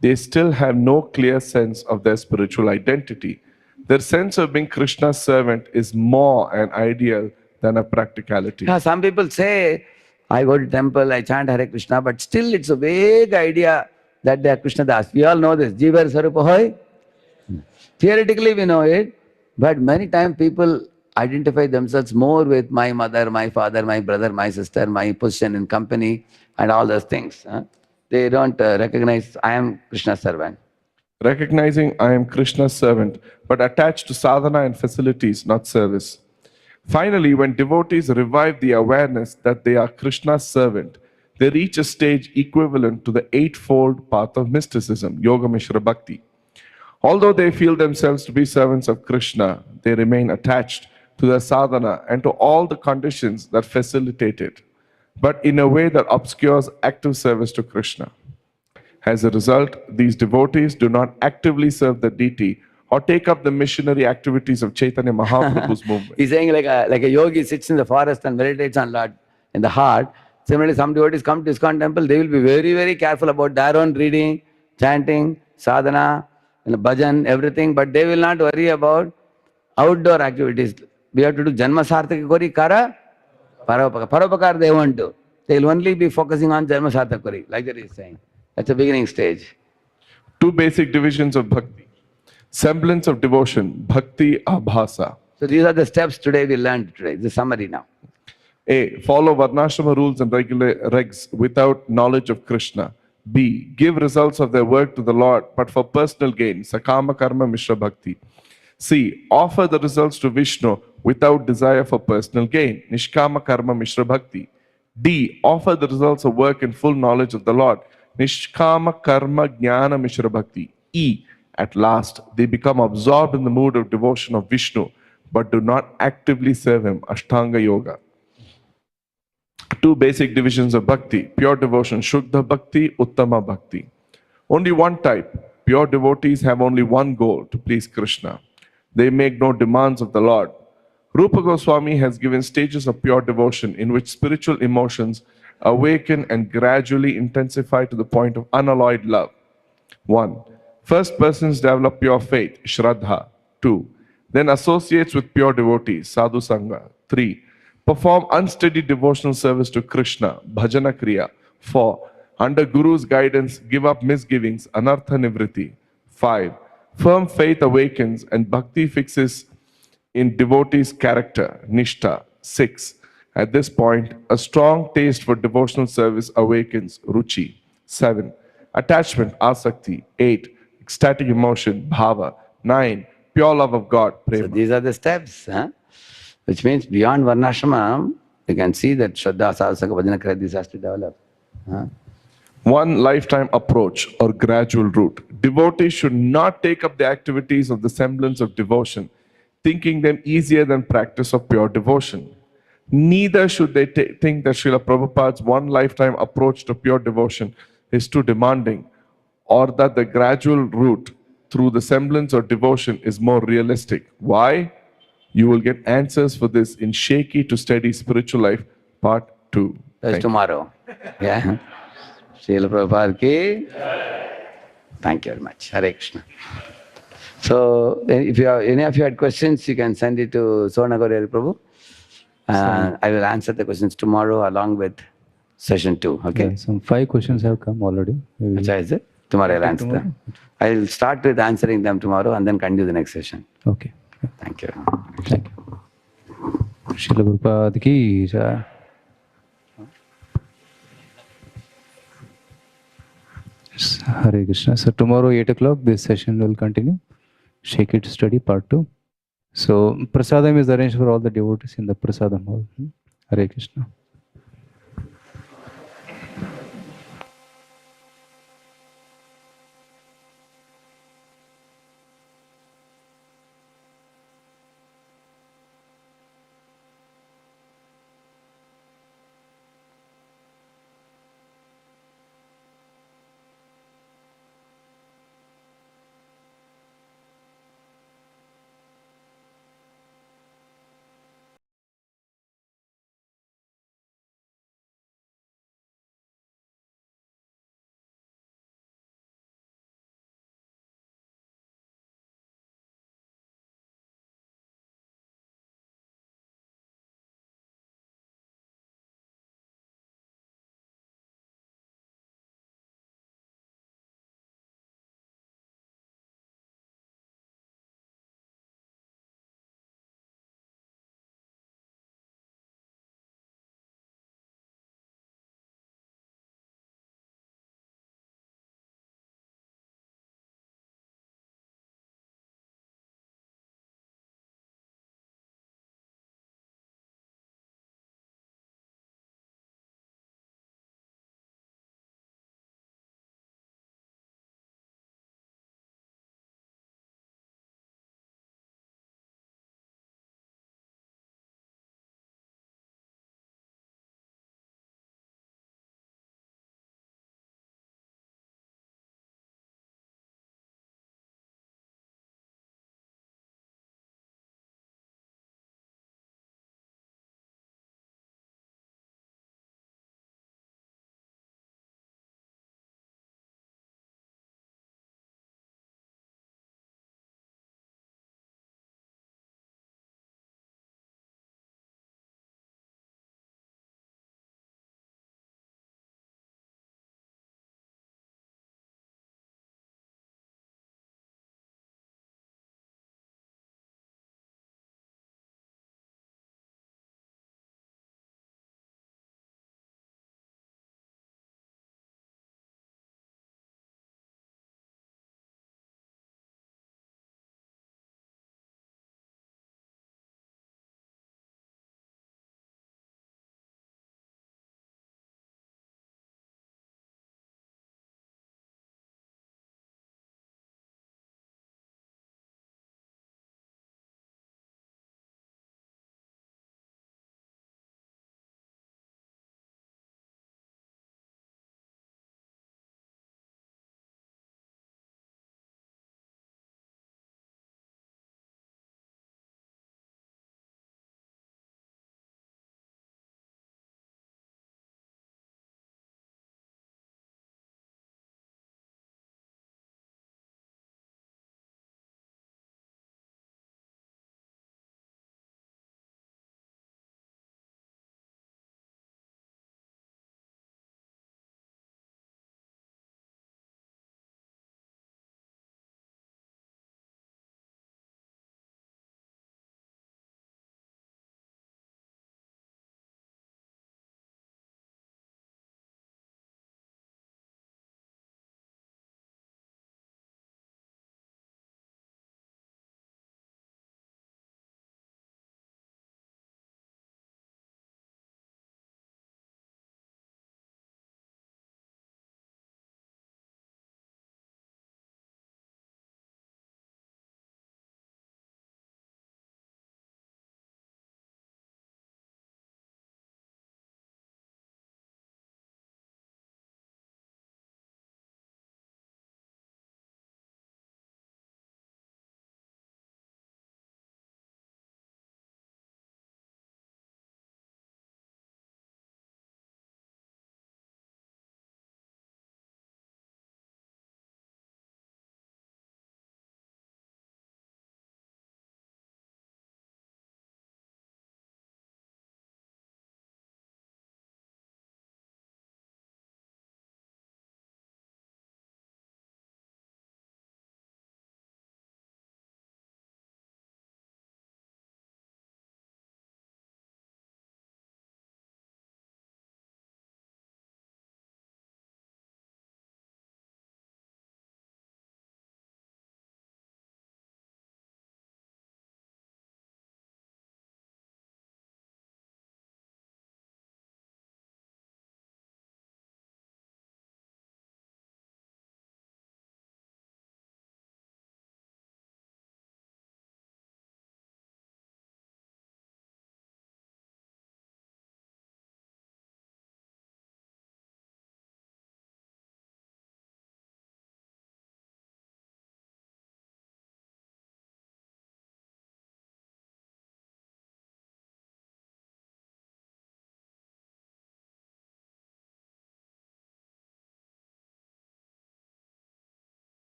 they still have no clear sense of their spiritual identity. Their sense of being Krishna's servant is more an ideal than a practicality. Yeah, some people say, I go to temple, I chant Hare Krishna, but still it's a vague idea that they are Krishna Das. We all know this. Jivar Sarupa Hoy. Theoretically we know it, but many times people identify themselves more with my mother, my father, my brother, my sister, my position in company and all those things. They don't recognize I am Krishna's servant. Recognizing I am Krishna's servant, but attached to sadhana and facilities, not service. Finally, when devotees revive the awareness that they are Krishna's servant, they reach a stage equivalent to the eightfold path of mysticism, Yoga Mishra Bhakti. Although they feel themselves to be servants of Krishna, they remain attached to their sadhana and to all the conditions that facilitate it, but in a way that obscures active service to Krishna. As a result, these devotees do not actively serve the deity or take up the missionary activities of Chaitanya Mahaprabhu's movement. He's saying like a yogi sits in the forest and meditates on Lord in the heart. Similarly, some devotees come to ISKCON temple, they will be very, very careful about their own reading, chanting, sadhana, bhajan, everything, but they will not worry about outdoor activities. We have to do Janma Sarthaka Kori Kara, Paropakar they won't do. They will only be focusing on Janma Sarthaka Kori, like that he's saying. That's the beginning stage. Two basic divisions of bhakti. Semblance of devotion, bhakti abhasa. So these are the steps today we learned today. The summary now. A. Follow Varnashrama rules and regs without knowledge of Krishna. B. Give results of their work to the Lord, but for personal gain, sakama karma mishra bhakti. C. Offer the results to Vishnu without desire for personal gain, nishkama karma mishra bhakti. D. Offer the results of work in full knowledge of the Lord, nishkama karma jnana mishra bhakti. E. At last, they become absorbed in the mood of devotion of Vishnu, but do not actively serve him, Ashtanga Yoga. Two basic divisions of bhakti, pure devotion, Shuddha Bhakti, Uttama Bhakti. Only one type, pure devotees have only one goal, to please Krishna. They make no demands of the Lord. Rupa Goswami has given stages of pure devotion in which spiritual emotions awaken and gradually intensify to the point of unalloyed love. 1. First persons develop pure faith, Shraddha. 2. then associates with pure devotees, sadhu sangha. 3. Perform unsteady devotional service to Krishna, bhajana kriya. 4. Under Guru's guidance, give up misgivings, anartha nivriti. 5. Firm faith awakens and bhakti fixes in devotee's character, nishta. 6. At this point, a strong taste for devotional service awakens, ruchi. 7. Attachment, asakti. 8. Ecstatic emotion, bhava. 9. Pure love of God, So prema. these are the steps, which means beyond Varnashrama, you can see that Shraddha, Sadhasaka, Bhajana, Kriya, this has to develop. Huh? One lifetime approach or gradual route. Devotees should not take up the activities of the semblance of devotion, thinking them easier than practice of pure devotion. Neither should they think that Srila Prabhupada's one lifetime approach to pure devotion is too demanding, or that the gradual route through the semblance of devotion is more realistic. Why? You will get answers for this in Shaky to Steady Spiritual Life, Part 2. That's Thank you. tomorrow. Yeah. Srila Prabhupada ki. Thank you very much. Hare Krishna. So, if you have, any of you had questions, you can send it to Sonagori Prabhu. I will answer the questions tomorrow along with session 2. Okay? Yeah, some 5 questions have come already. Which is it? Tomorrow I'll answer them. I'll start with answering them tomorrow and then continue the next session. Okay. Thank you. Thank you. Srila Prabhupada ki jai. Hare Krishna. So tomorrow 8 o'clock this session will continue. Shake it study part 2. So prasadam is arranged for all the devotees in the prasadam hall. Hare Krishna.